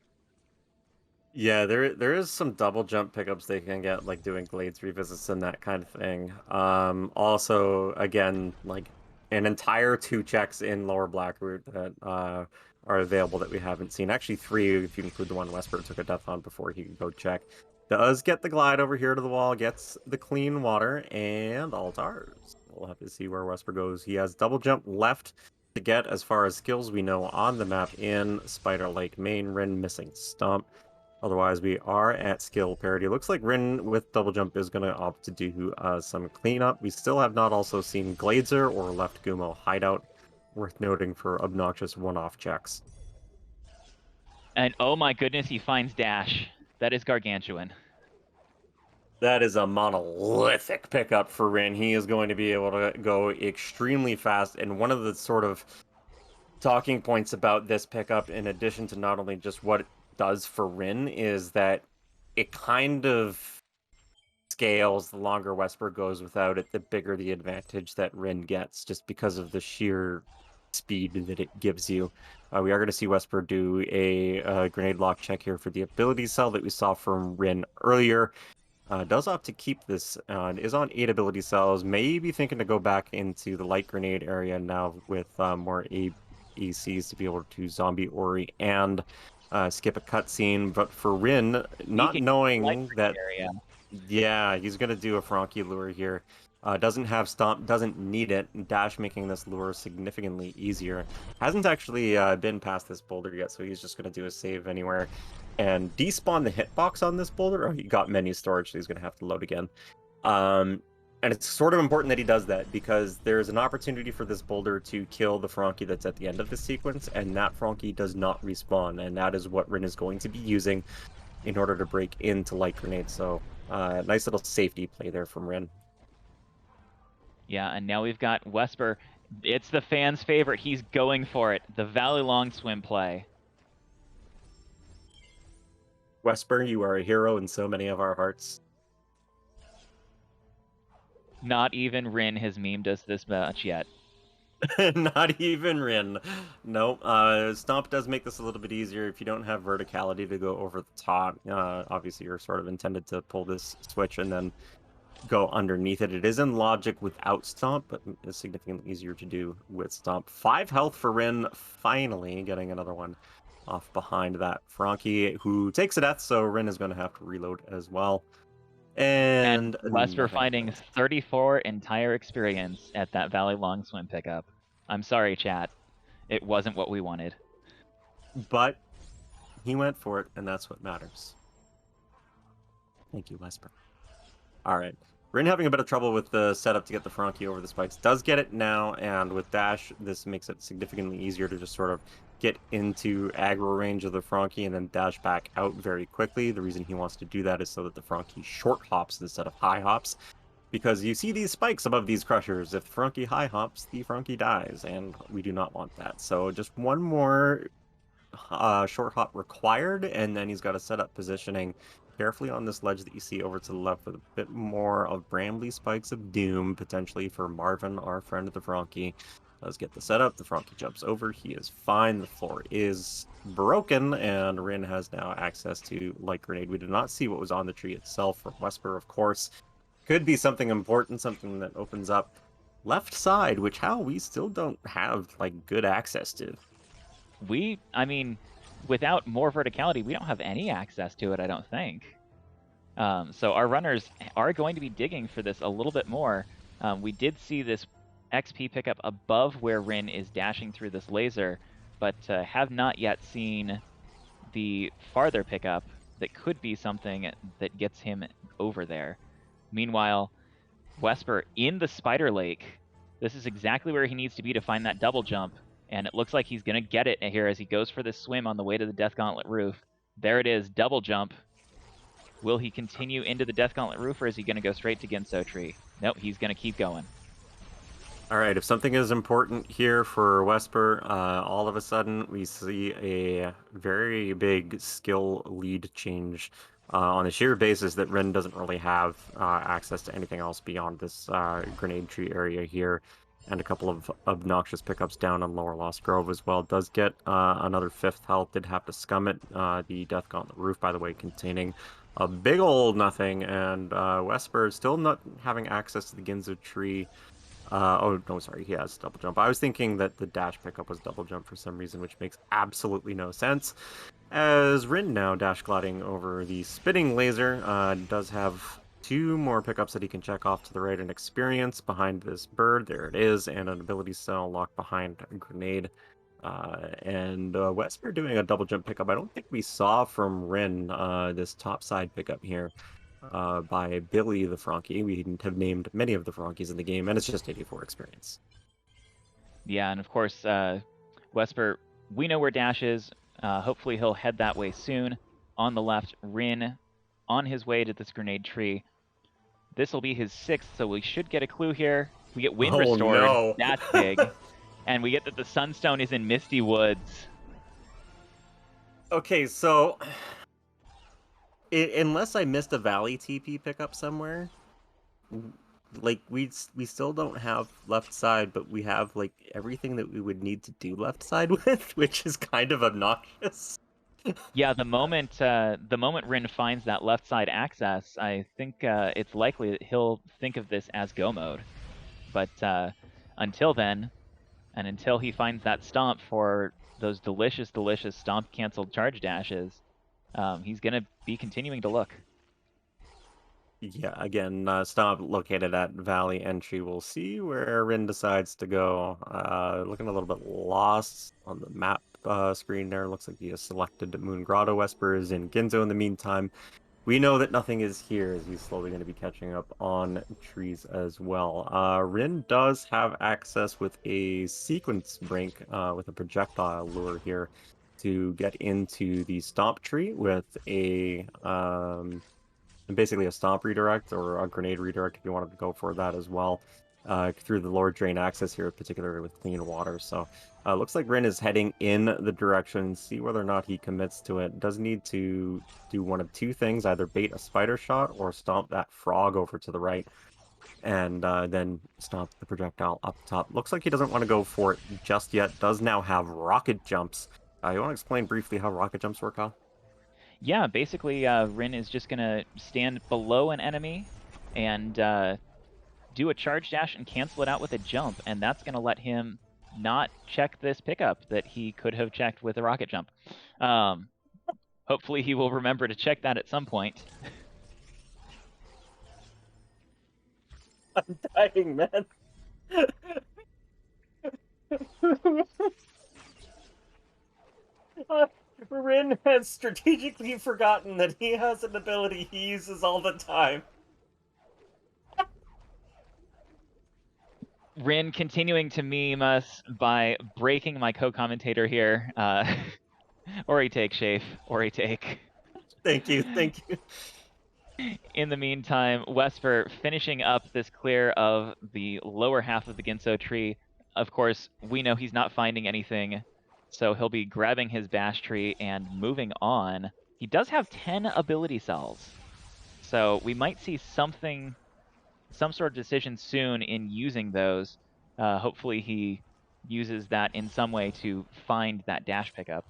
Yeah, there is some double jump pickups they can get, like doing Glades revisits and that kind of thing. Also, again, like an entire 2 checks in Lower Blackroot that are available that we haven't seen. Actually, 3 if you include the one Wesper took a death on before he could go check. Does get the glide over here to the wall, gets the clean water, and all ours. We'll have to see where Wesper goes. He has double jump left to get as far as skills we know on the map in Spider Lake main. Rin missing Stomp. Otherwise, we are at skill parity. Looks like Rin with double jump is going to opt to do some cleanup. We still have not also seen Glazer or left Gumo hideout. Worth noting for obnoxious one-off checks. And oh my goodness, he finds Dash. That is gargantuan. That is a monolithic pickup for Rin. He is going to be able to go extremely fast. And one of the sort of talking points about this pickup, in addition to not only just what it does for Rin, is that it kind of scales the longer Wesper goes without it, the bigger the advantage that Rin gets, just because of the sheer speed that it gives you. We are going to see Wesper do a grenade lock check here for the ability cell that we saw from Rin earlier. Does opt to keep this, is on 8 ability cells, maybe thinking to go back into the light grenade area now with more ACs to be able to zombie Ori and skip a cutscene. But for Rin, not knowing that, area. yeah, he's going to do a Frankie lure here. Doesn't have Stomp, doesn't need it. Dash making this lure significantly easier. Hasn't actually been past this boulder yet, so he's just going to do a save anywhere. And despawn the hitbox on this boulder. Oh, he got menu storage, so he's going to have to load again. And it's sort of important that he does that, because there's an opportunity for this boulder to kill the Frankie that's at the end of the sequence, and that Frankie does not respawn, and that is what Rin is going to be using in order to break into light grenade. So nice little safety play there from Rin. Yeah, and now we've got Wesper. It's the fans' favorite. He's going for it. The Valley Long swim play. Wesper, you are a hero in so many of our hearts. Not even Rin has memed us this much yet. Not even Rin. Nope. Stomp does make this a little bit easier if you don't have verticality to go over the top. Obviously, you're sort of intended to pull this switch and then go underneath it. It is in logic without Stomp, but it's significantly easier to do with Stomp. 5 health for Rin, finally getting another one off behind that Frankie, who takes a death, so Rin is going to have to reload as well. And Wesper finding 34 entire experience at that Valley Long swim pickup. I'm sorry, chat. It wasn't what we wanted. But he went for it, and that's what matters. Thank you, Wesper. All right. Rin having a bit of trouble with the setup to get the Frankie over the spikes. Does get it now, and with Dash, this makes it significantly easier to just sort of get into aggro range of the Frankie and then dash back out very quickly. The reason he wants to do that is so that the Frankie short hops instead of high hops, because you see these spikes above these crushers. If the Frankie high hops, the Frankie dies, and we do not want that. So just one more short hop required, and then he's got to set up positioning carefully on this ledge that you see over to the left with a bit more of Brambly Spikes of Doom, potentially for Marvin, our friend of the Frankie. Does get the setup, the Frankie jumps over, he is fine, the floor is broken, and Rin has now access to light grenade. We did not see what was on the tree itself from Wesper, of course. Could be something important, something that opens up left side, which we still don't have like good access to. I mean, without more verticality, we don't have any access to it, I don't think. So our runners are going to be digging for this a little bit more. We did see this XP pickup above where Rin is dashing through this laser, but have not yet seen the farther pickup that could be something that gets him over there. Meanwhile, Wesper in the Spider Lake. This is exactly where he needs to be to find that double jump, and it looks like he's going to get it here as he goes for this swim on the way to the Death Gauntlet roof. There it is, double jump. Will he continue into the Death Gauntlet roof, or is he going to go straight to Ginso Tree? Nope, he's going to keep going. All right, if something is important here for Wesper, all of a sudden we see a very big skill lead change on the sheer basis that Rin doesn't really have access to anything else beyond this grenade tree area here, and a couple of obnoxious pickups down on Lower Lost Grove as well. Does get another 5th health, did have to scum it. The Death Gauntlet roof, by the way, containing a big old nothing, and Wesper still not having access to the Ginso tree. Oh, no, sorry, he has double jump. I was thinking that the dash pickup was double jump for some reason, which makes absolutely no sense. As Rin now dash gliding over the spinning laser, does have 2 more pickups that he can check off to the right, an experience behind this bird, there it is, and an ability cell locked behind a grenade. And Wesper doing a double jump pickup. I don't think we saw from Rin this top side pickup here by Billy the Frankie. We have named many of the Frankies in the game, and it's just 84 experience. Yeah, and of course, Wesper, we know where Dash is. Hopefully he'll head that way soon. On the left, Rin on his way to this grenade tree. This will be his 6th, so we should get a clue here. We get wind restored. No. That's big. And we get that the Sunstone is in Misty Woods. Okay, so unless I missed a Valley TP pickup somewhere, like we still don't have left side, but we have like everything that we would need to do left side with, which is kind of obnoxious. Yeah, the moment Rin finds that left side access, I think it's likely that he'll think of this as go mode. But until then, and until he finds that stomp for those delicious, delicious stomp canceled charge dashes, he's going to be continuing to look. Yeah, again, Stomp located at Valley entry. We'll see where Rin decides to go. Looking a little bit lost on the map screen there. Looks like he has selected Moon Grotto. Wesper is in Ginzo in the meantime. We know that nothing is here, as he's slowly going to be catching up on trees as well. Rin does have access with a sequence brink with a projectile lure here to get into the Stomp tree with a basically a Stomp redirect or a grenade redirect if you wanted to go for that as well. Through the lower drain access here, particularly with clean water. So looks like Rin is heading in the direction, see whether or not he commits to it. Does need to do one of 2 things, either bait a spider shot or stomp that frog over to the right, and then stomp the projectile up top. Looks like he doesn't want to go for it just yet. Does now have rocket jumps. You want to explain briefly how rocket jumps work, Kyle? Yeah, basically Rin is just going to stand below an enemy and do a charge dash and cancel it out with a jump, and that's going to let him not check this pickup that he could have checked with a rocket jump. Hopefully he will remember to check that at some point. I'm dying, man. Rin has strategically forgotten that he has an ability he uses all the time. Rin continuing to meme us by breaking my co-commentator here. Ori take, Shafe. Ori take. Thank you, thank you. In the meantime, Wesper finishing up this clear of the lower half of the Ginso tree. Of course, we know he's not finding anything, so he'll be grabbing his bash tree and moving on. He does have 10 ability cells, so we might see some sort of decision soon in using those. Hopefully he uses that in some way to find that dash pickup.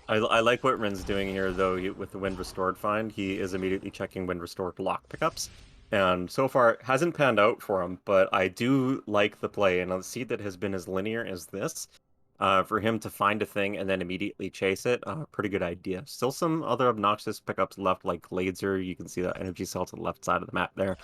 I like what Rin's doing here, though, with the Wind Restored find. He is immediately checking Wind Restored lock pickups. And so far, it hasn't panned out for him, but I do like the play. And a seed that has been as linear as this, for him to find a thing and then immediately chase it, pretty good idea. Still some other obnoxious pickups left, like Laser. You can see that energy cell to the left side of the map there.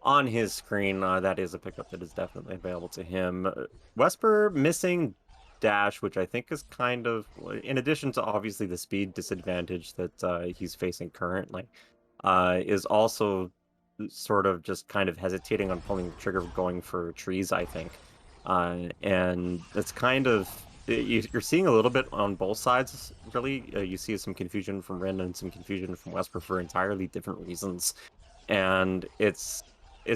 On his screen, that is a pickup that is definitely available to him. Wesper missing dash, which I think is kind of, in addition to obviously the speed disadvantage that he's facing currently, is also sort of just kind of hesitating on pulling the trigger going for trees, I think. And it's kind of, you're seeing a little bit on both sides, really. You see some confusion from Rin and some confusion from Wesper for entirely different reasons. And it's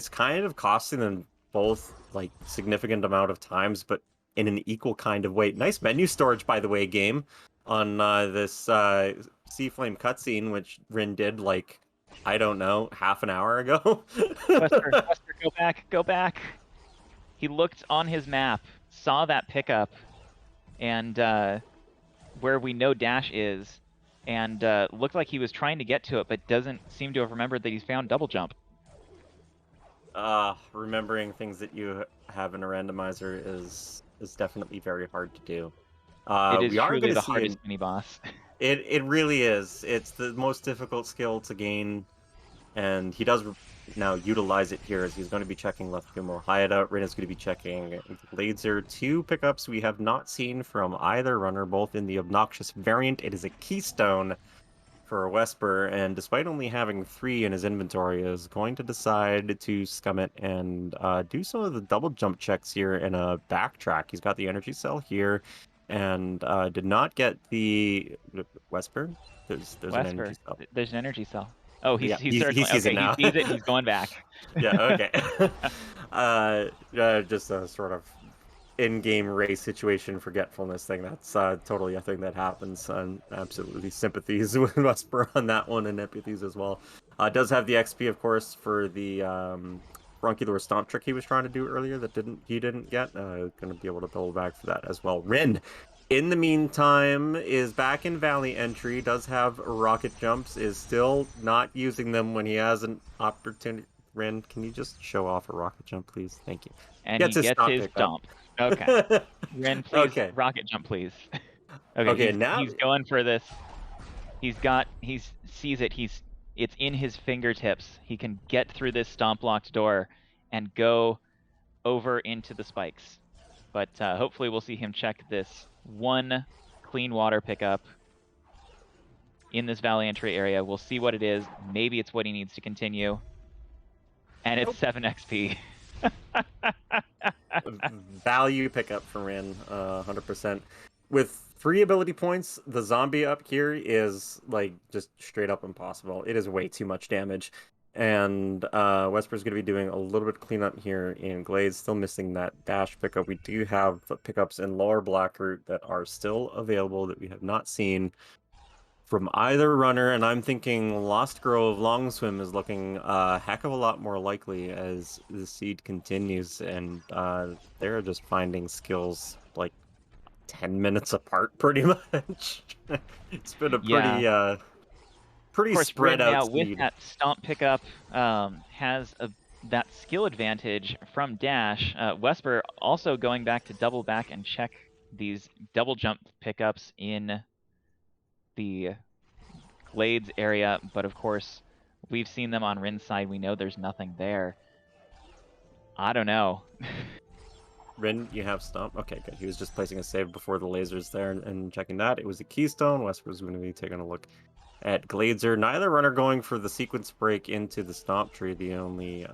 kind of costing them both like significant amount of times, but in an equal kind of way. Nice menu storage, by the way, game on this Sea Flame cutscene, which Rin did like, I don't know, half an hour ago. Wesper, go back. He looked on his map, saw that pickup, and where we know dash is, and looked like he was trying to get to it, but doesn't seem to have remembered that he's found double jump. Remembering things that you have in a randomizer is definitely very hard to do. It is truly the hardest mini boss. It really is. It's the most difficult skill to gain, and he does now utilize it here as he's going to be checking left Kumo hideout. Rin is going to be checking Laser. Two pickups we have not seen from either runner, both in the obnoxious variant. It is a Keystone for Wesper, and despite only having 3 in his inventory, is going to decide to scum it and do some of the double jump checks here in a backtrack. He's got the energy cell here, and did not get the Wesper. There's an energy Wesper, cell. there's an energy cell. Oh, Yeah, he's he circling. sees it Okay, now. he sees it. He's going back. Yeah, okay. Just a sort of in-game race situation forgetfulness thing. That's totally a thing that happens. Absolutely sympathies with Wesper on that one, and empathies as well. Does have the XP, of course, for the Bronchiolor Stomp trick he was trying to do earlier that he didn't get. Gonna be able to double back for that as well. Rin, in the meantime, is back in Valley entry, does have rocket jumps, is still not using them when he has an opportunity. Rin, can you just show off a rocket jump, please? Thank you. And Gets he his gets stomp his pick up. stomp. Okay. Ren, please, Okay. rocket jump, please. Okay, he's, now- he's going for this. He sees it. It's in his fingertips. He can get through this stomp locked door and go over into the spikes. But hopefully we'll see him check this one clean water pickup in this Valley entry area. We'll see what it is. Maybe it's what he needs to continue. And it's 7 XP. Value pickup for Rin, 100%. With 3 ability points, the zombie up here is like just straight up impossible. It is way too much damage. And Wesper's going to be doing a little bit of cleanup here in Glades, still missing that dash pickup. We do have pickups in lower Blackroot that are still available that we have not seen from either runner, and I'm thinking Lost Grove Long Swim is looking a heck of a lot more likely as the seed continues, and they're just finding skills like 10 minutes apart, pretty much. It's been a pretty Of course, spread Rin out now speed. with that stomp pickup has that skill advantage from dash. Wesper also going back to double back and check these double jump pickups in the Glades area, but of course we've seen them on Rin's side. We know there's nothing there. I don't know. Rin, you have stomp. Okay, good. He was just placing a save before the lasers there and checking that. It was a Keystone. Wesper's going to be taking a look at Glazer. Neither runner going for the sequence break into the stomp tree, the only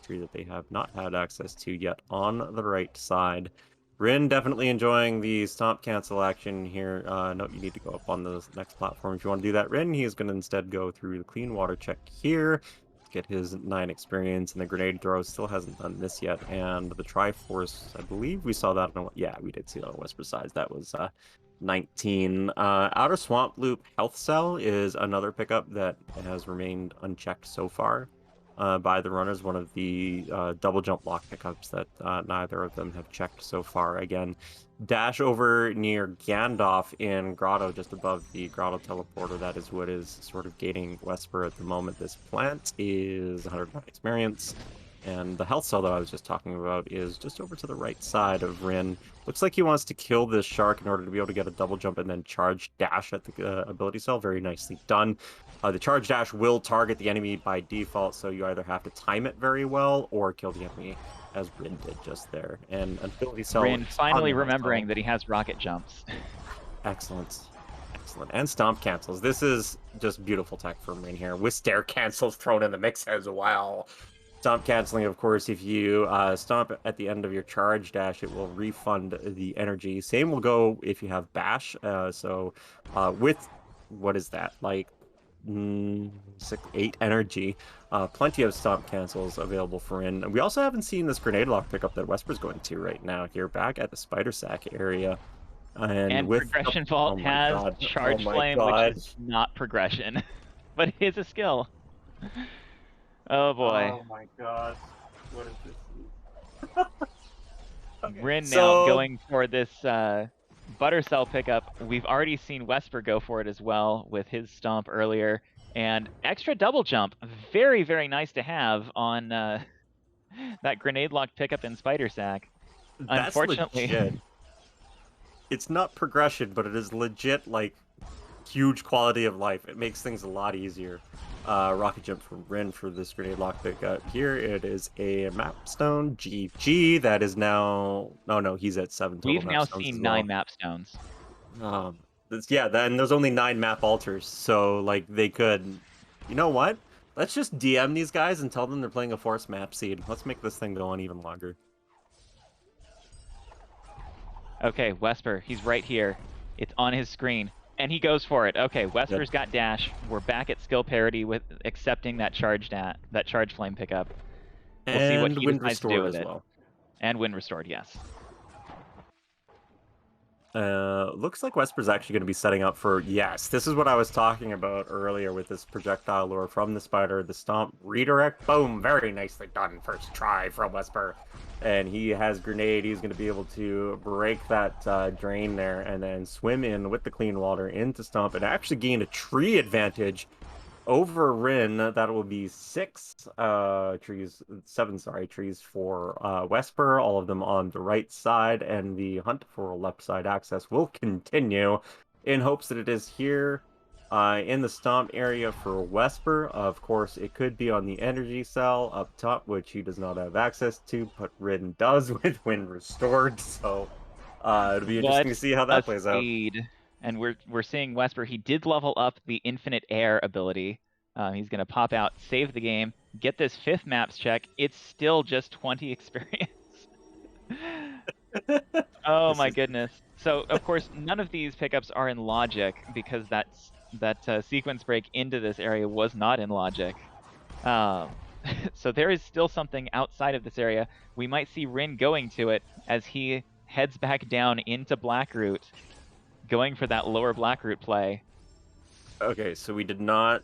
tree that they have not had access to yet on the right side. Rin definitely enjoying the stomp cancel action here. Note you need to go up on the next platform if you want to do that. Rin, he is going to instead go through the clean water check here, get his 9 experience, and the grenade throw still hasn't done this yet. And the Triforce, I believe we saw that on, yeah, we did see that on Wesper sides. That was 19. Outer Swamp Loop Health Cell is another pickup that has remained unchecked so far by the runners. One of the double jump lock pickups that neither of them have checked so far. Again, dash over near Gandalf in Grotto, just above the Grotto teleporter. That is what is sort of gating Wesper at the moment. This plant is 101 experience. And the health cell that I was just talking about is just over to the right side of Rin. Looks like he wants to kill this shark in order to be able to get a double jump and then charge dash at the ability cell. Very nicely done. The charge dash will target the enemy by default, so you either have to time it very well or kill the enemy, as Rin did just there. And ability cell. Rin finally remembering that he has rocket jumps. Excellent. Excellent. And stomp cancels. This is just beautiful tech from Rin here, with stair cancels thrown in the mix as well. Stomp canceling, of course, if you stomp at the end of your charge dash, it will refund the energy. Same will go if you have bash. So with, what is that, like 8 energy, plenty of stomp cancels available for Rin. We also haven't seen this grenade lock pickup that Wesper's going to right now here, back at the spider sack area. And with Progression Vault has Charge Flame, which is not progression, but it is a skill. Oh boy. Oh my god. What is this? Okay. Rin now going for this Butter Cell pickup. We've already seen Wesper go for it as well with his stomp earlier. And extra double jump. Very, very nice to have on that grenade lock pickup in Spider Sack. That's unfortunately legit. It's not progression, but it is legit, like, huge quality of life. It makes things a lot easier. Rocket jump from Rin for this grenade lock pick up here. It is a map stone. GG. That is now. Oh no, he's at 7 total We've map now stones seen as well. 9 map stones. Yeah, then there's only 9 map alters, so like they could. You know what? Let's just DM these guys and tell them they're playing a force map seed. Let's make this thing go on even longer. Okay, Wesper, he's right here. It's on his screen, and he goes for it. Okay, Wesper's got dash. We're back at skill parity with accepting that charge flame pickup. We'll see what And he wind decides to do restored with as it. well. And wind restored, yes. Looks like Wesper's actually going to be setting up for, yes, this is what I was talking about earlier with this projectile lure from the spider, the stomp, redirect, boom, very nicely done, first try from Wesper. And he has grenade, he's going to be able to break that drain there and then swim in with the clean water into stomp and actually gain a tree advantage over Rin. That will be 7 trees for Wesper, all of them on the right side, and the hunt for left side access will continue in hopes that it is here in the stomp area for Wesper. Of course, it could be on the energy cell up top, which he does not have access to, but Rin does with wind restored, so it'll be interesting to see how that plays out. Speed. And we're seeing Wesper. He did level up the infinite air ability. He's going to pop out, save the game, get this 5th maps check. It's still just 20 experience. Oh my goodness. So, of course, none of these pickups are in logic because that sequence break into this area was not in logic. So there is still something outside of this area. We might see Rin going to it as he heads back down into Blackroot, going for that lower Blackroot play. Okay, so we did not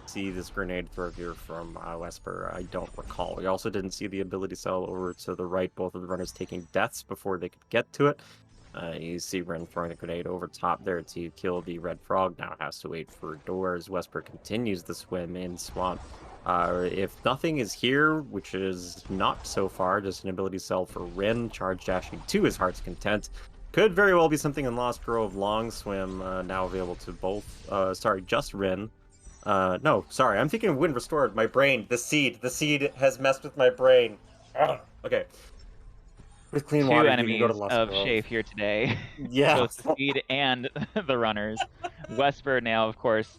see this grenade throw here from Wesper. I don't recall. We also didn't see the ability cell over to the right, both of the runners taking deaths before they could get to it. You see Ren throwing a grenade over top there to kill the red frog. Now has to wait for doors. Wesper continues the swim in swamp. If nothing is here, which is not so far, just an ability cell for Ren, charge dashing to his heart's content. Could very well be something in Lost Grove Long Swim, now available to both, just Ren. No, sorry, I'm thinking of Wind Restored. My brain, the seed has messed with my brain. Ugh. Okay. With clean Two water, you enemies can go to Lost of Grove. Shafe here today. Yeah. Both the speed and the runners. Wesper now, of course,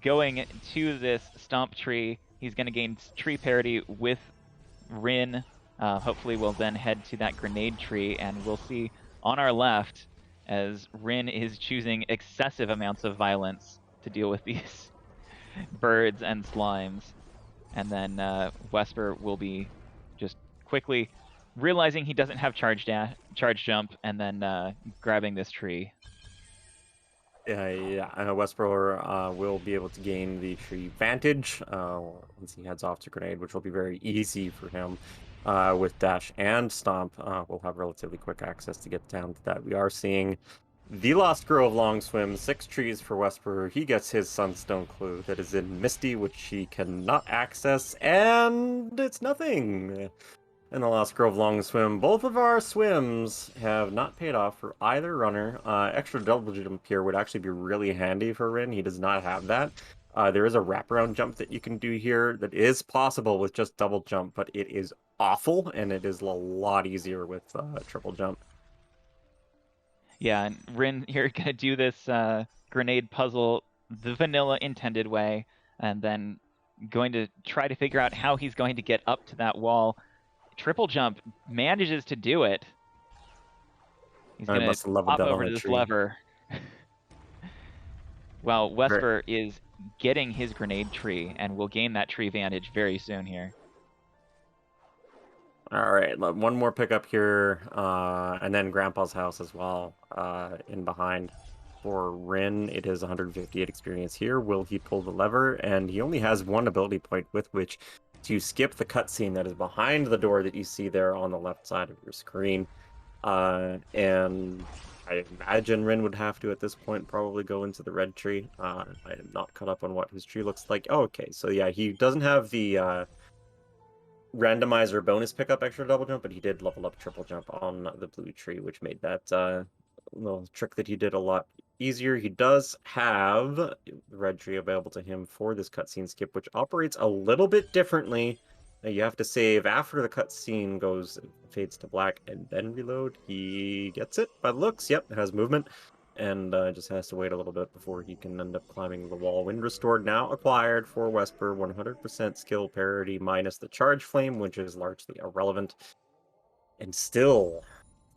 going to this stomp tree. He's going to gain tree parity with Rin. Hopefully we'll then head to that grenade tree, and we'll see on our left as Rin is choosing excessive amounts of violence to deal with these birds and slimes. And then Wesper will be just quickly realizing he doesn't have charge jump, and then grabbing this tree. Yeah, Wesper will be able to gain the tree vantage once he heads off to grenade, which will be very easy for him. With dash and stomp, we'll have relatively quick access to get down to that. We are seeing the Lost Grove Long Swim, 6 trees for Wesper. He gets his Sunstone Clue that is in Misty, which he cannot access, and it's nothing. In the Lost Grove Long Swim, both of our swims have not paid off for either runner. Extra double jump here would actually be really handy for Rin. He does not have that. There is a wraparound jump that you can do here that is possible with just double jump, but it is awful, and it is a lot easier with triple jump. Yeah, and Rin here gonna do this grenade puzzle the vanilla intended way, and then going to try to figure out how he's going to get up to that wall. Triple jump manages to do it. He's going to hop over to this lever. Well, Wesper is getting his grenade tree, and will gain that tree vantage very soon here. All right, one more pickup here, and then Grandpa's house as well, in behind. For Rin, it is 158 experience here. Will he pull the lever? And he only has 1 ability point with which to skip the cutscene that is behind the door that you see there on the left side of your screen. And I imagine Rin would have to, at this point, probably go into the red tree. I am not caught up on what his tree looks like. Oh, okay, so yeah, he doesn't have the randomizer bonus pickup extra double jump, but he did level up triple jump on the blue tree, which made that little trick that he did a lot easier. He does have the red tree available to him for this cutscene skip, which operates a little bit differently. You have to save after the cutscene fades to black, and then reload. He gets it by the looks. Yep, it has movement, and just has to wait a little bit before he can end up climbing the wall. Wind restored now acquired for Wesper. 100% skill parity minus the charge flame, which is largely irrelevant. And still,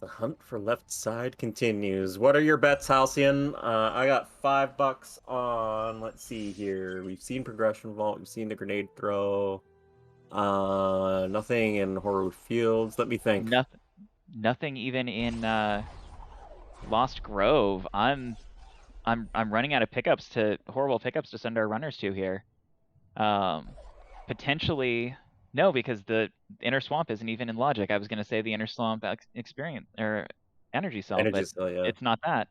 the hunt for left side continues. What are your bets, Halcyon? I got $5 on, let's see here. We've seen progression vault, we've seen the grenade throw. Nothing in Horrorwood Fields. Let me think. Nothing even in Lost Grove. I'm running out of horrible pickups to send our runners to here. Potentially no, because the Inner Swamp isn't even in Logic. I was going to say the Inner Swamp experience or energy cell, Energy but cell, yeah. it's not that.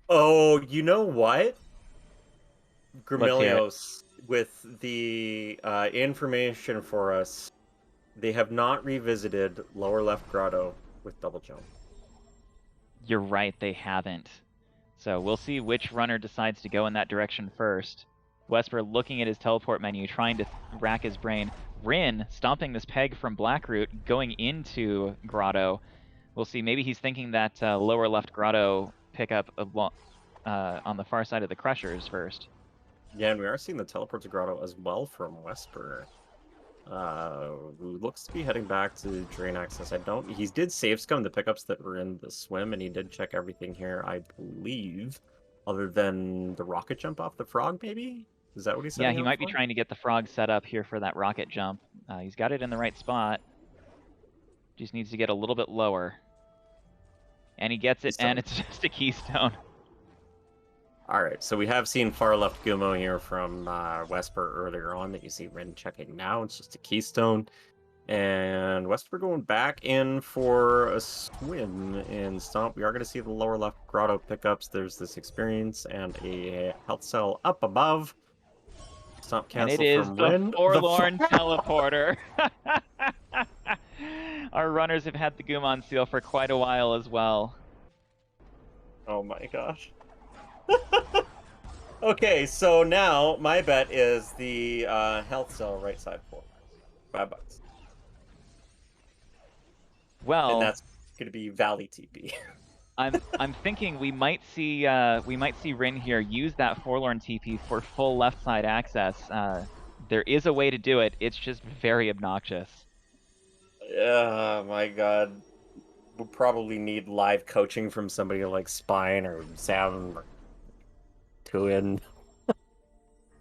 Oh, you know what? Let's hear it. Grimelios, with the information for us, they have not revisited lower left grotto with double jump. You're right, they haven't. So we'll see which runner decides to go in that direction first. Wesper looking at his teleport menu, trying to rack his brain. Rin stomping this peg from Blackroot, going into Grotto. We'll see, maybe he's thinking that lower left Grotto pickup on the far side of the Crushers first. Yeah, and we are seeing the teleport to Grotto as well from Wesper. Who looks to be heading back to Drain Access. He did save scum the pickups that were in the swim, and he did check everything here, I believe, other than the rocket jump off the frog, maybe? Is that what he said? Yeah, he might be trying to get the frog set up here for that rocket jump. He's got it in the right spot. Just needs to get a little bit lower. And he gets it, and it's just a keystone. Alright, so we have seen far left Gumo here from Wesper earlier on that you see Rin checking now. It's just a keystone. And Wesper going back in for a swim in Stomp. We are going to see the lower left grotto pickups. There's this experience and a health cell up above. Stomp cancel from Rin. And it is the forlorn teleporter. Our runners have had the Gumon seal for quite a while as well. Oh my gosh. Okay, so now my bet is the health cell right side forward. $5. Well, and that's going to be Valley TP. I'm thinking we might see Rin here use that forlorn TP for full left side access. There is a way to do it. It's just very obnoxious. Oh my god. We'll probably need live coaching from somebody like Spine or Sam or Tuin.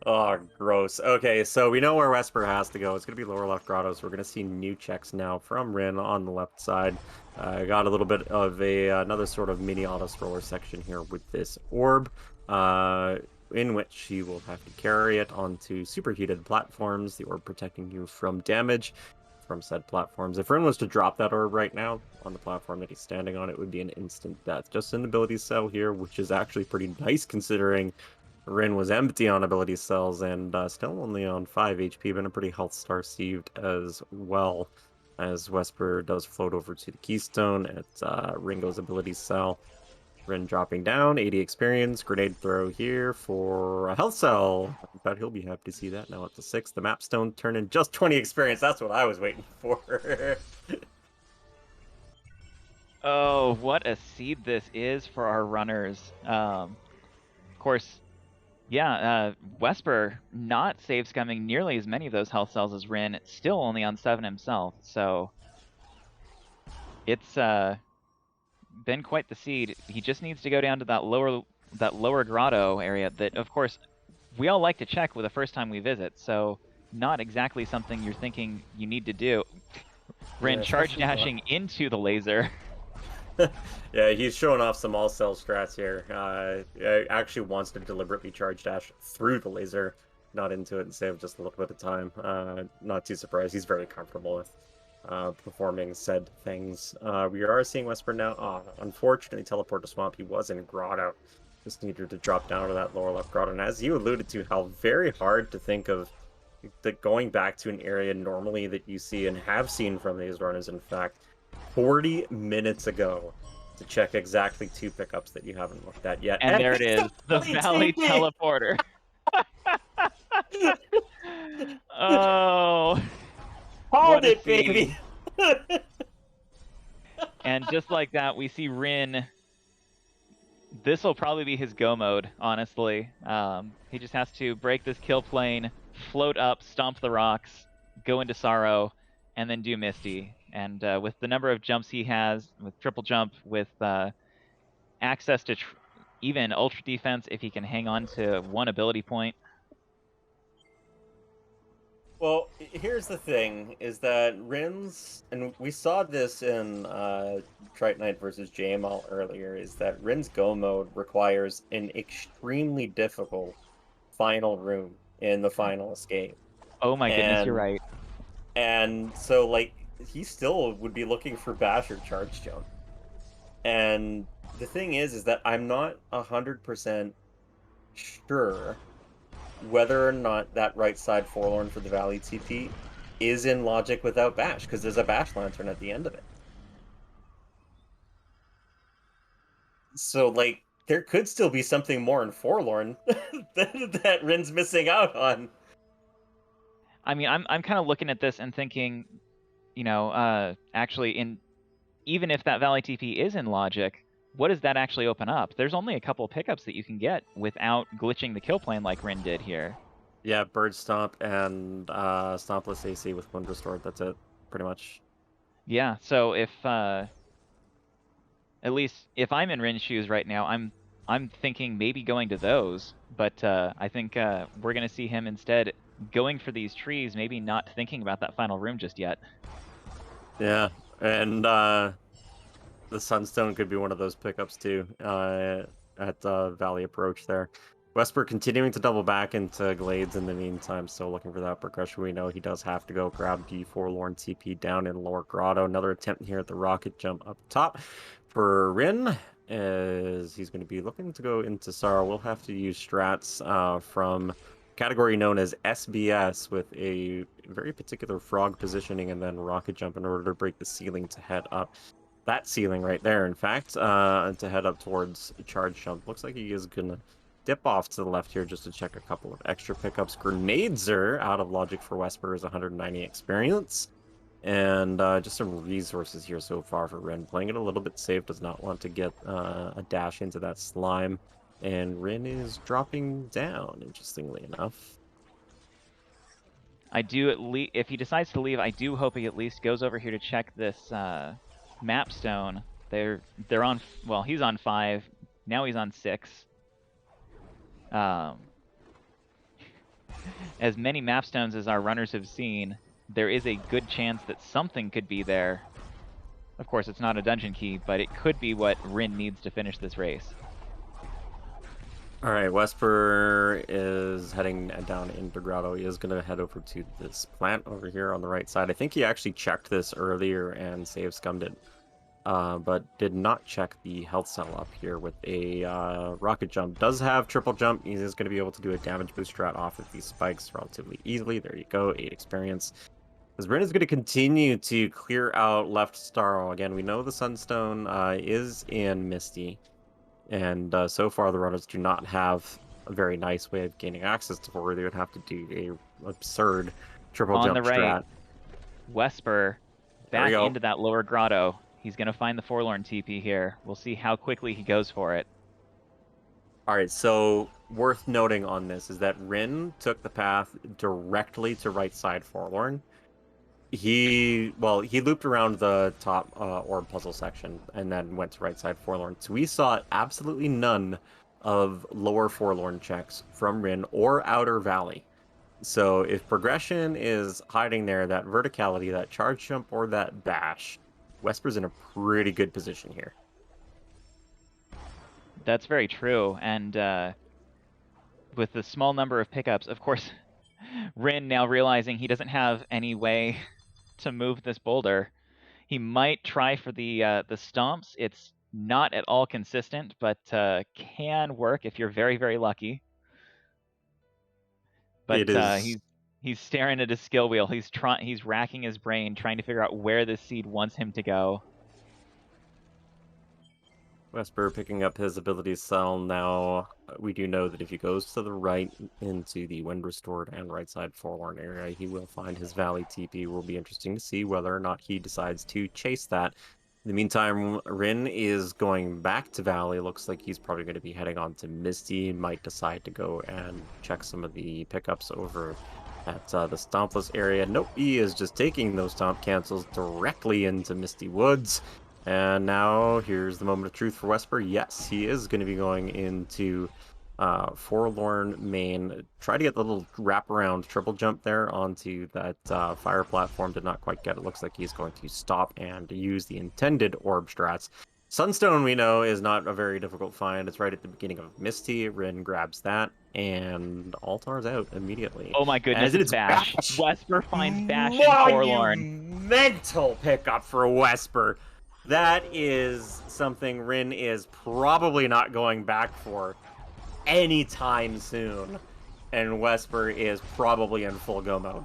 Oh, gross. Okay, so we know where Wesper has to go. It's going to be lower left grottos. We're going to see new checks now from Rin on the left side. Got a little bit of another sort of mini auto stroller section here with this orb, in which he will have to carry it onto superheated platforms, the orb protecting you from damage from said platforms. If Rin was to drop that orb right now on the platform that he's standing on, it would be an instant death. Just an ability cell here, which is actually pretty nice considering Rin was empty on ability cells and still only on 5 HP, but a pretty health star received as well, as Wesper does float over to the keystone at Ringo's ability cell. Rin dropping down, 80 experience, grenade throw here for a health cell. I bet he'll be happy to see that now at the 6. The map stone turning just 20 experience. That's what I was waiting for. Oh, what a seed this is for our runners. Of course, yeah, Wesper not save scumming nearly as many of those health cells as Rin, still only on 7 himself, so it's been quite the seed. He just needs to go down to that lower grotto area that, of course, we all like to check with the first time we visit, so not exactly something you're thinking you need to do. Rin charge dashing into the laser. Yeah, he's showing off some all-cell strats here. Actually wants to deliberately charge dash through the laser, not into it, and save just a little bit of time. Not too surprised. He's very comfortable with performing said things. We are seeing Wesper now. Unfortunately, teleport to Swamp. He was in Grotto. Just needed to drop down to that lower left grotto. And as you alluded to, how very hard to think of going back to an area normally that you see and have seen from these runners, in fact, 40 minutes ago to check exactly 2 pickups that you haven't looked at yet. And there it is, the Valley TP! Teleporter. Oh, Hold what a it, baby! scene. And just like that, we see Rin. This will probably be his go mode, honestly. He just has to break this kill plane, float up, stomp the rocks, go into Sorrow, and then do Misty. And with the number of jumps he has, with triple jump, with access to even ultra defense if he can hang on to one ability point. Well, here's the thing, is that Rin's, and we saw this in Trite Knight versus JML earlier, is that Rin's Go mode requires an extremely difficult final room in the final escape. Oh my goodness, you're right. And so, like, he still would be looking for bash or charge jump. And the thing is that I'm not 100% sure whether or not that right side forlorn for the Valley TP is in logic without bash, because there's a bash lantern at the end of it. So, like, there could still be something more in forlorn that Rin's missing out on. I mean, I'm kind of looking at this and thinking, you know, actually, even if that Valley TP is in logic, what does that actually open up? There's only a couple pickups that you can get without glitching the kill plane like Rin did here. Yeah, Bird Stomp and Stompless AC with Wind Restored. That's it, pretty much. Yeah, so if at least if I'm in Rin's shoes right now, I'm thinking maybe going to those, but I think we're gonna see him instead going for these trees, maybe not thinking about that final room just yet. Yeah, and the Sunstone could be one of those pickups too at Valley Approach there. Wesper continuing to double back into Glades in the meantime, still looking for that progression. We know he does have to go grab the Forlorn TP down in Lower Grotto. Another attempt here at the rocket jump up top for Rin, as he's going to be looking to go into Sorrow. We'll have to use strats from category known as SBS with a very particular frog positioning and then rocket jump in order to break the ceiling to head up. That ceiling right there, in fact, to head up towards charge jump. Looks like he is going to dip off to the left here just to check a couple of extra pickups. rinSR out of logic for Wesper is 190 experience. And just some resources here so far for Rin. Playing it a little bit safe, does not want to get a dash into that slime. And Rin is dropping down, interestingly enough. I do at least, if he decides to leave, I do hope he at least goes over here to check this map stone. They're on, well, he's on 5, now he's on 6. As many map stones as our runners have seen, there is a good chance that something could be there. Of course, it's not a dungeon key, but it could be what Rin needs to finish this race. All right, Wesper is heading down into Grotto. He is going to head over to this plant over here on the right side. I think he actually checked this earlier and save scummed it, but did not check the health cell up here with a rocket jump. Does have triple jump. He is going to be able to do a damage boost strat off of these spikes relatively easily. There you go, 8 experience. As Bryn is going to continue to clear out left Starro. Again, we know the Sunstone is in Misty. And so far, the runners do not have a very nice way of gaining access to where they would have to do a absurd triple jump on the right, strat. Wesper back into that lower grotto. He's going to find the Forlorn TP here. We'll see how quickly he goes for it. All right, so worth noting on this is that Rin took the path directly to right side Forlorn. He looped around the top orb puzzle section and then went to right side Forlorn. So we saw absolutely none of lower Forlorn checks from Rin or Outer Valley. So if progression is hiding there, that verticality, that charge jump, or that bash, Wesper's in a pretty good position here. That's very true. And with the small number of pickups, of course, Rin now realizing he doesn't have any way to move this boulder. He might try for the stomps. It's not at all consistent, but can work if you're very, very lucky. But he's staring at his skill wheel. He's racking his brain, trying to figure out where this seed wants him to go. Wesper picking up his ability cell now. We do know that if he goes to the right into the Wind Restored and right side Forlorn area, he will find his Valley TP. Will be interesting to see whether or not he decides to chase that. In the meantime, Rin is going back to Valley. Looks like he's probably going to be heading on to Misty. Might decide to go and check some of the pickups over at the Stompless area. Nope, he is just taking those Stomp cancels directly into Misty Woods. And now here's the moment of truth for Wesper. Yes, he is going to be going into Forlorn main. Try to get the little wraparound triple jump there onto that fire platform. Did not quite get it. Looks like he's going to stop and use the intended orb strats. Sunstone, we know, is not a very difficult find. It's right at the beginning of Misty. Rin grabs that, and Altar's out immediately. Oh my goodness, it's Bash. Wesper finds Bash in Forlorn. Monumental pickup for Wesper. That is something Rin is probably not going back for anytime soon. And Wesper is probably in full go mode.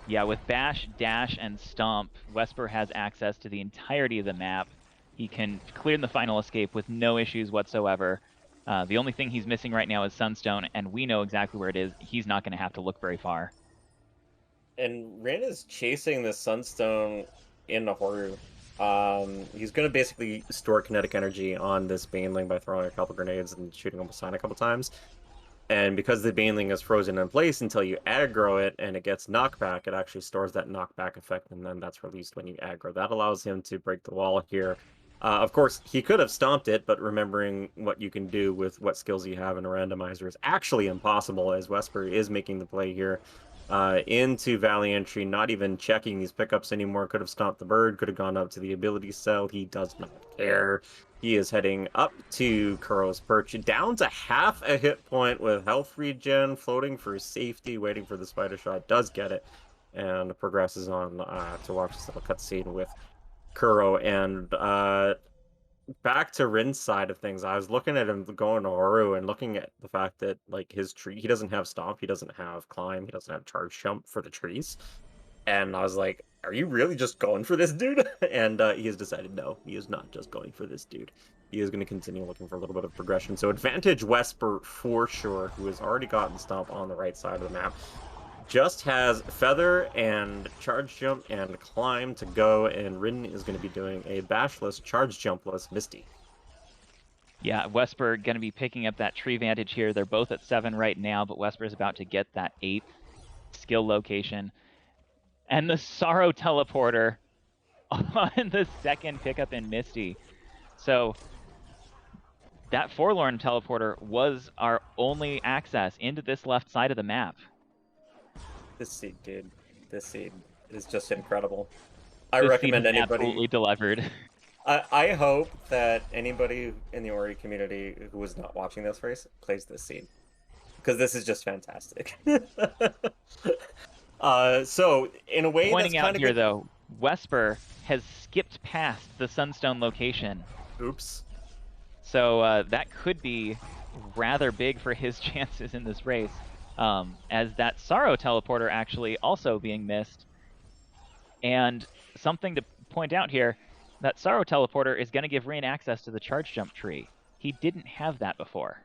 Yeah, with Bash, Dash, and Stomp, Wesper has access to the entirety of the map. He can clear the final escape with no issues whatsoever. The only thing he's missing right now is Sunstone, and we know exactly where it is. He's not going to have to look very far. And Rin is chasing the Sunstone in the Horu. He's going to basically store kinetic energy on this Baneling by throwing a couple grenades and shooting him with sign a couple times. And because the Baneling is frozen in place until you aggro it and it gets knockback, it actually stores that knockback effect, and then that's released when you aggro. That allows him to break the wall here. Of course, he could have stomped it, but remembering what you can do with what skills you have in a randomizer is actually impossible, as Wesper is making the play here. Into Valley entry, not even checking these pickups anymore. Could have stomped the bird, could have gone up to the ability cell. He does not care. He is heading up to Kuro's Perch, down to half a hit point with health regen, floating for safety, waiting for the spider shot. Does get it, and progresses on to watch this little cutscene with Kuro. And back to Rin's side of things, I was looking at him going to Horu and looking at the fact that, like, his tree, he doesn't have Stomp, he doesn't have Climb, he doesn't have Charge Jump for the trees. And I was like, are you really just going for this dude? And he has decided, no, he is not just going for this dude. He is going to continue looking for a little bit of progression. So advantage Wesper for sure, who has already gotten Stomp on the right side of the map. Just has Feather and Charge Jump and Climb to go, and Rin is going to be doing a Bashless, Charge Jumpless Misty. Yeah, Wesper going to be picking up that tree vantage here. They're both at 7 right now, but Wesper is about to get that 8th skill location. And the Sorrow Teleporter on the second pickup in Misty. So that Forlorn Teleporter was our only access into this left side of the map. This seed, dude. This seed is just incredible. I recommend anybody... Absolutely delivered. I hope that anybody in the Ori community who is not watching this race plays this seed, because this is just fantastic. So, in a way, Pointing that's out here, good. though, Wesper has skipped past the Sunstone location. Oops. So that could be rather big for his chances in this race, as that Sorrow Teleporter actually also being missed. And something to point out here, that Sorrow Teleporter is going to give Rin access to the Charge Jump tree. He didn't have that before.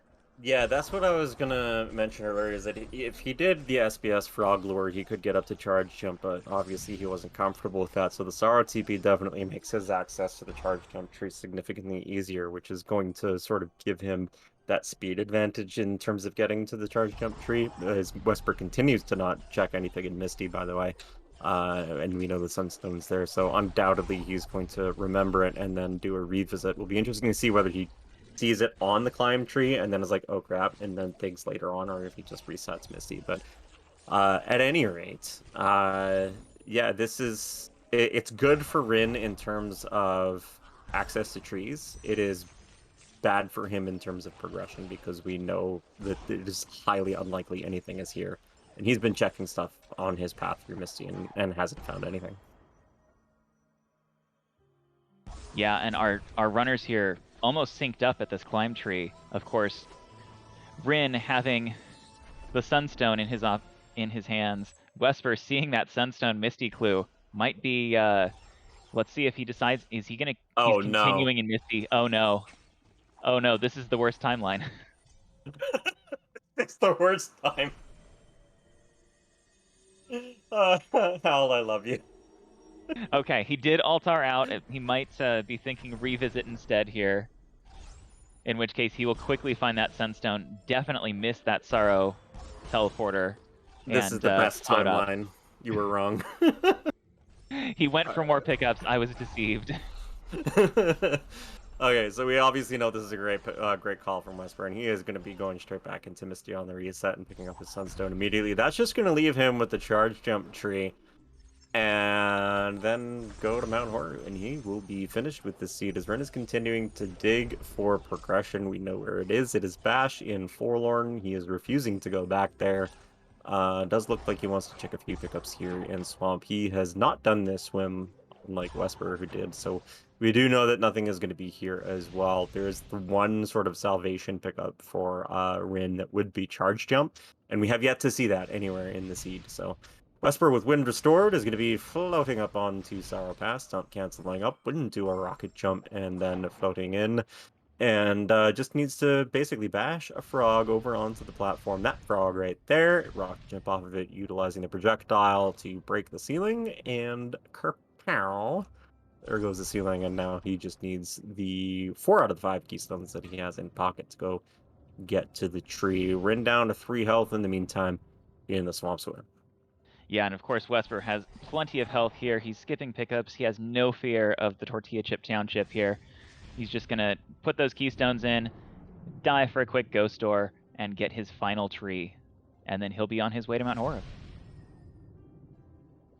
Yeah, that's what I was gonna mention earlier, is that if he did the SBS Frog Lure, he could get up to Charge Jump, but obviously he wasn't comfortable with that, so the Sorrow TP definitely makes his access to the Charge Jump tree significantly easier, which is going to sort of give him that speed advantage in terms of getting to the Charge Jump tree, as Wesper continues to not check anything in Misty, by the way. And we know the Sunstone's there, so undoubtedly he's going to remember it and then do a revisit. Will be interesting to see whether he sees it on the Climb tree and then is like, oh crap, and then thinks later on, or if he just resets Misty. But at any rate, yeah, this is... It's good for Rin in terms of access to trees. It is bad for him in terms of progression, because we know that it is highly unlikely anything is here. And he's been checking stuff on his path through Misty and hasn't found anything. Yeah, and our runners here almost synced up at this Climb tree. Of course, Rin having the Sunstone in his hands, Wesper seeing that Sunstone Misty clue might be Let's see if he decides. Is he gonna? Oh, He's no. continuing in Misty. Oh no. Oh no. This is the worst timeline. It's the worst time. Hal, I love you. Okay, he did Altar out. He might be thinking revisit instead here. In which case, he will quickly find that Sunstone. Definitely miss that Sorrow teleporter. This is the best float up. timeline. You were wrong. He went for more pickups. I was deceived. Okay, so we obviously know this is a great call from Westburn. He is going to be going straight back into Misty on the reset and picking up his Sunstone immediately. That's just going to leave him with the charge jump tree. And then go to Mount Horror, and he will be finished with this seed. As Ren is continuing to dig for progression, we know where it is. It is Bash in Forlorn. He is refusing to go back there. Does look like he wants to check a few pickups here in Swamp. He has not done this swim, unlike Wesper, who did, so we do know that nothing is going to be here as well. There's the one sort of salvation pickup for Rin that would be Charge Jump, and we have yet to see that anywhere in the seed, so Wesper with Wind Restored is going to be floating up onto Sorrow Pass, not canceling up, wouldn't do a rocket jump, and then floating in. And just needs to basically bash a frog over onto the platform. That frog right there, rocket jump off of it, utilizing the projectile to break the ceiling, and kerpow. There goes the ceiling, and now he just needs the 4 out of the 5 keystones that he has in pocket to go get to the tree. Rin down to 3 health in the meantime in the Swamp Swim. Yeah, and of course Wesper has plenty of health here. He's skipping pickups. He has no fear of the Tortilla Chip Township here. He's just going to put those keystones in, die for a quick ghost door, and get his final tree. And then he'll be on his way to Mount Horror.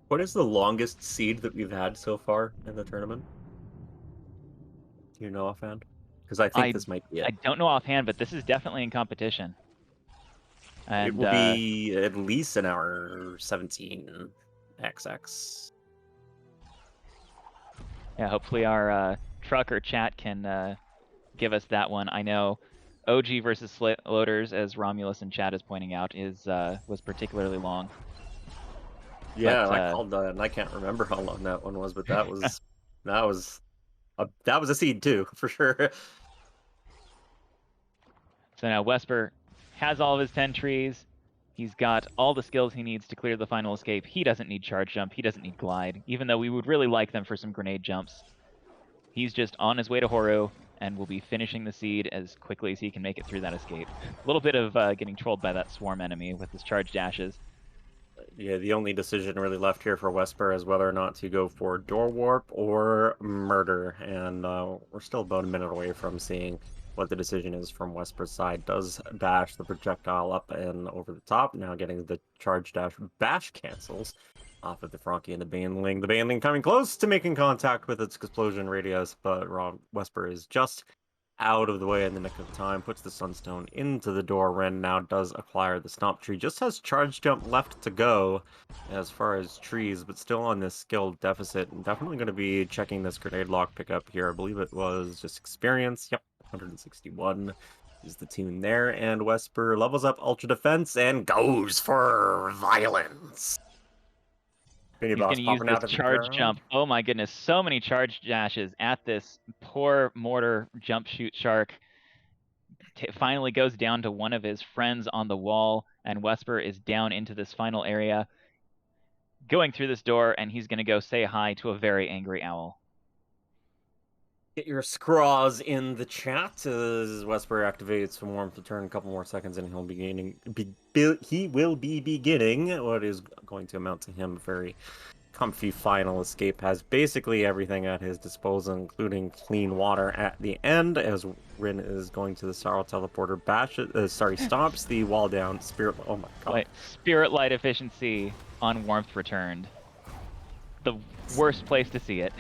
What is the longest seed that we've had so far in the tournament? Do you know offhand? Because I think this might be it. I don't know offhand, but this is definitely in competition. And, it will be at least an hour 17 XX. Yeah, hopefully our trucker chat can give us that one. I know OG versus Loaders, as Romulus in chat is pointing out, was particularly long. Yeah, I called that, and I can't remember how long that one was, but that was that was a seed too, for sure. So now Wesper has all of his 10 trees. He's got all the skills he needs to clear the final escape. He doesn't need charge jump. He doesn't need glide, even though we would really like them for some grenade jumps. He's just on his way to Horu and will be finishing the seed as quickly as he can make it through that escape. A little bit of getting trolled by that swarm enemy with his charge dashes. Yeah, the only decision really left here for Wesper is whether or not to go for door warp or murder, and we're still about a minute away from seeing what the decision is from Wesper's side. Does dash the projectile up and over the top, now getting the charge dash bash cancels off of the Frankie and the Baneling. The Baneling coming close to making contact with its explosion radius, but Wesper is just out of the way in the nick of time, puts the Sunstone into the door. Ren now does acquire the Stomp Tree, just has Charge Jump left to go as far as trees, but still on this skill deficit, and definitely going to be checking this Grenade Lock pickup here. I believe it was just experience. Yep, 161 is the tune there, and Wesper levels up Ultra Defense and goes for Violence. He's going to use this charge jump. Oh my goodness, so many charge dashes at this poor mortar jump shoot shark. Finally goes down to one of his friends on the wall, and Wesper is down into this final area, going through this door, and he's going to go say hi to a very angry owl. Get your scraws in the chat as Wesper activates some warmth to turn a couple more seconds, and he will be beginning what is going to amount to him a very comfy final escape. Has basically everything at his disposal, including clean water at the end, as Rin is going to the Sorrow Teleporter, stomps the wall down. Oh my god. Wait, Spirit Light efficiency on warmth returned. The worst place to see it.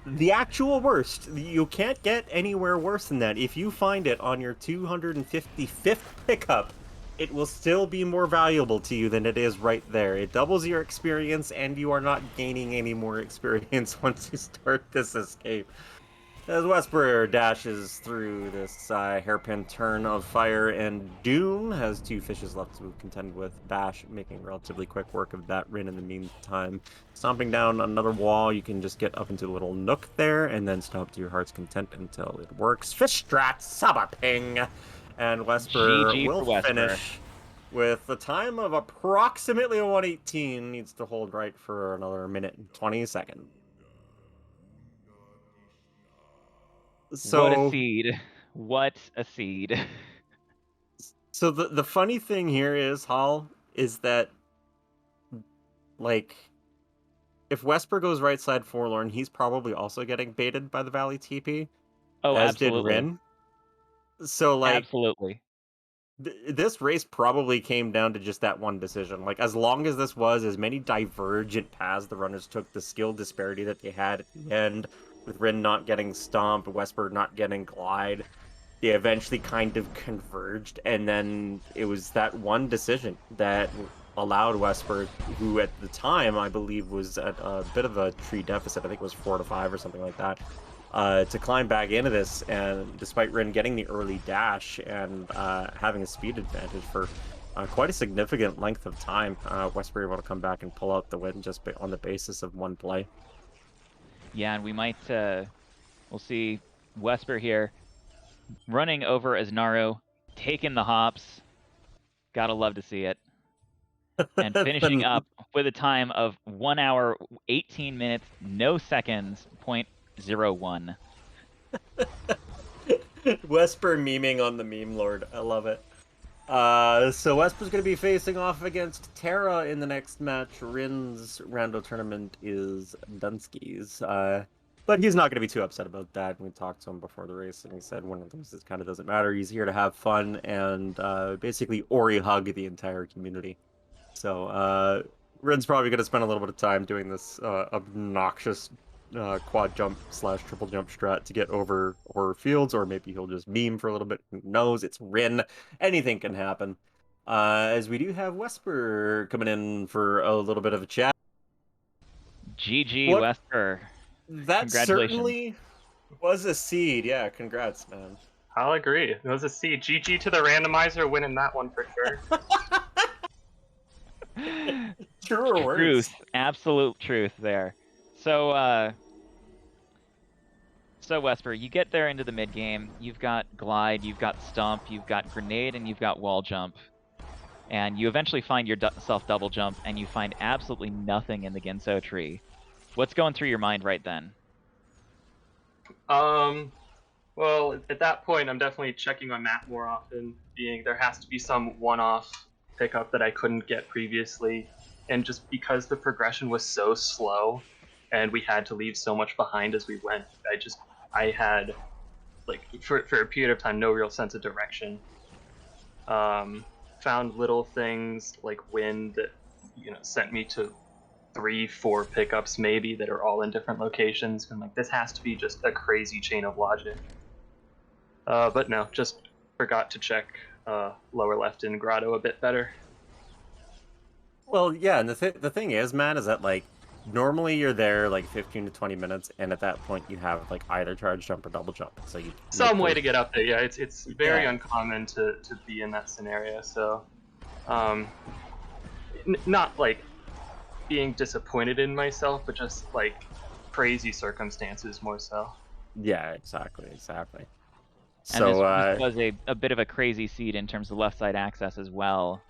The actual worst. You can't get anywhere worse than that. If you find it on your 255th pickup, it will still be more valuable to you than it is right there. It doubles your experience, and you are not gaining any more experience once you start this escape. As Wesper dashes through this hairpin turn of fire and doom, has 2 fishes left to contend with. Bash making relatively quick work of that Rin in the meantime. Stomping down another wall, you can just get up into a little nook there and then stomp to your heart's content until it works. Fish strat, Saba ping! And Wesper GG will for Wesper. finish with a time of approximately 1:18. Needs to hold right for another minute and 20 seconds. So, What a seed. What a seed. So the funny thing here is, Hall, is that, like, if Wesper goes right side forlorn, he's probably also getting baited by the Valley TP, Oh, as did absolutely. Rin. So, like, Absolutely. this race probably came down to just that one decision. Like, as long as this was as many divergent paths the runners took, the skill disparity that they had at the end, with Rin not getting stomped, Wesper not getting glide, they eventually kind of converged, and then it was that one decision that allowed Wesper, who at the time I believe was at a bit of a tree deficit, I think it was 4 to 5 or something like that, to climb back into this. And despite Rin getting the early dash and having a speed advantage for quite a significant length of time, Wesper able to come back and pull out the win just on the basis of one play. Yeah, and we might, we'll see Wesper here running over as Naru, taking the hops. Gotta love to see it. And finishing up with a time of 1 hour, 18 minutes, no seconds, 0.01. Wesper memeing on the meme lord. I love it. So Wesper's going to be facing off against Terra in the next match. rin's Rando tournament is Dunsky's. But he's not going to be too upset about that. We talked to him before the race, and he said one of those, it kind of doesn't matter. He's here to have fun and basically Ori hug the entire community. So rin's probably going to spend a little bit of time doing this obnoxious quad jump / triple jump strat to get over fields, or maybe he'll just meme for a little bit. Who knows? It's Rin. Anything can happen. As we do have Wesper coming in for a little bit of a chat. GG, What? Wesper. That Congratulations. certainly was a seed. Yeah, congrats, man. I'll agree. It was a C. GG to the randomizer winning that one for sure. Truer words. Truth. Absolute truth there. So, so Wesper, you get there into the mid game. You've got glide, you've got stomp, you've got grenade, and you've got wall jump. And you eventually find yourself double jump, and you find absolutely nothing in the Ginso tree. What's going through your mind right then? Well, at that point, I'm definitely checking my map more often, being there has to be some one-off pickup that I couldn't get previously. And just because the progression was so slow, and we had to leave so much behind as we went, I had, like, for a period of time, no real sense of direction. Found little things like wind that, sent me to 3-4 pickups maybe that are all in different locations. And like, this has to be just a crazy chain of logic. But no, just forgot to check lower left in Grotto a bit better. Well, yeah, and the thing is, man, is that, like, normally you're there like 15 to 20 minutes, and at that point you have like either charge jump or double jump. So you some way to get up there. Yeah, it's very uncommon to be in that scenario. So, not like being disappointed in myself, but just like crazy circumstances more so. Yeah, exactly. And So this was a bit of a crazy seed in terms of left side access as well.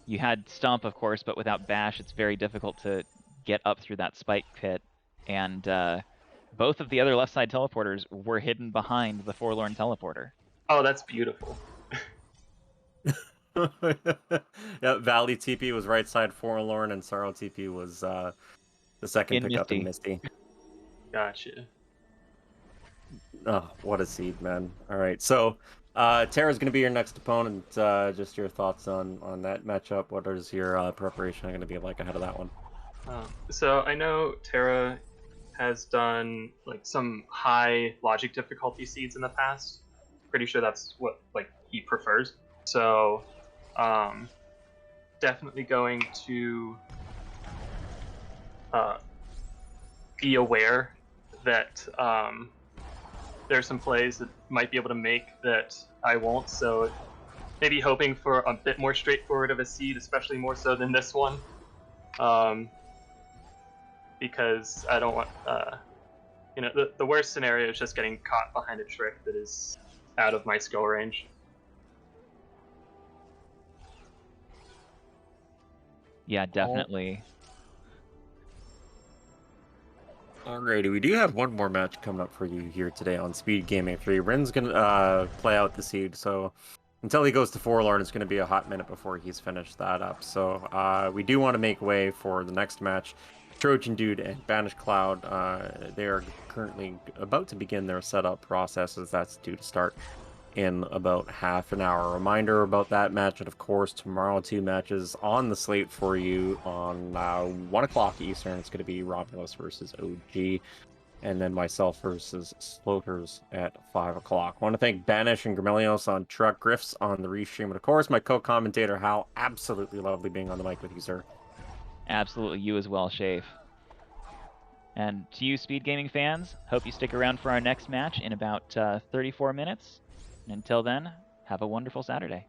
You had Stomp, of course, but without Bash, it's very difficult to get up through that spike pit. And both of the other left side teleporters were hidden behind the Forlorn teleporter. Oh, that's beautiful. yeah, Valley TP was right side Forlorn, and Sorrow TP was the second pickup in Misty. Gotcha. Oh, what a seed, man. All right, so Terra's going to be your next opponent. Just your thoughts on that matchup. What is your preparation going to be like ahead of that one? So I know Terra has done like some high logic difficulty seeds in the past. Pretty sure that's what like he prefers. So definitely going to be aware that there's some plays that might be able to make that I won't. So maybe hoping for a bit more straightforward of a seed, especially more so than this one, because I don't want the worst scenario is just getting caught behind a trick that is out of my skill range. Yeah, definitely. Alrighty, we do have one more match coming up for you here today on Speed Gaming 3. Rin's gonna play out the seed, so until he goes to Forlorn, it's gonna be a hot minute before he's finished that up. So we do want to make way for the next match. Trojan Dude and Banished Cloud, they are currently about to begin their setup processes. That's due to start in about half an hour. Reminder about that match, and of course tomorrow 2 matches on the slate for you on 1 o'clock Eastern. It's going to be Romulus versus OG, and then myself versus Sloters at 5 o'clock. I want to thank Banish and Gramelios on Truck Griffs on the restream, and of course my co-commentator Hal. Absolutely lovely being on the mic with you, sir. Absolutely, you as well, Shafe. And to you, Speed Gaming fans, hope you stick around for our next match in about 34 minutes. And until then, have a wonderful Saturday.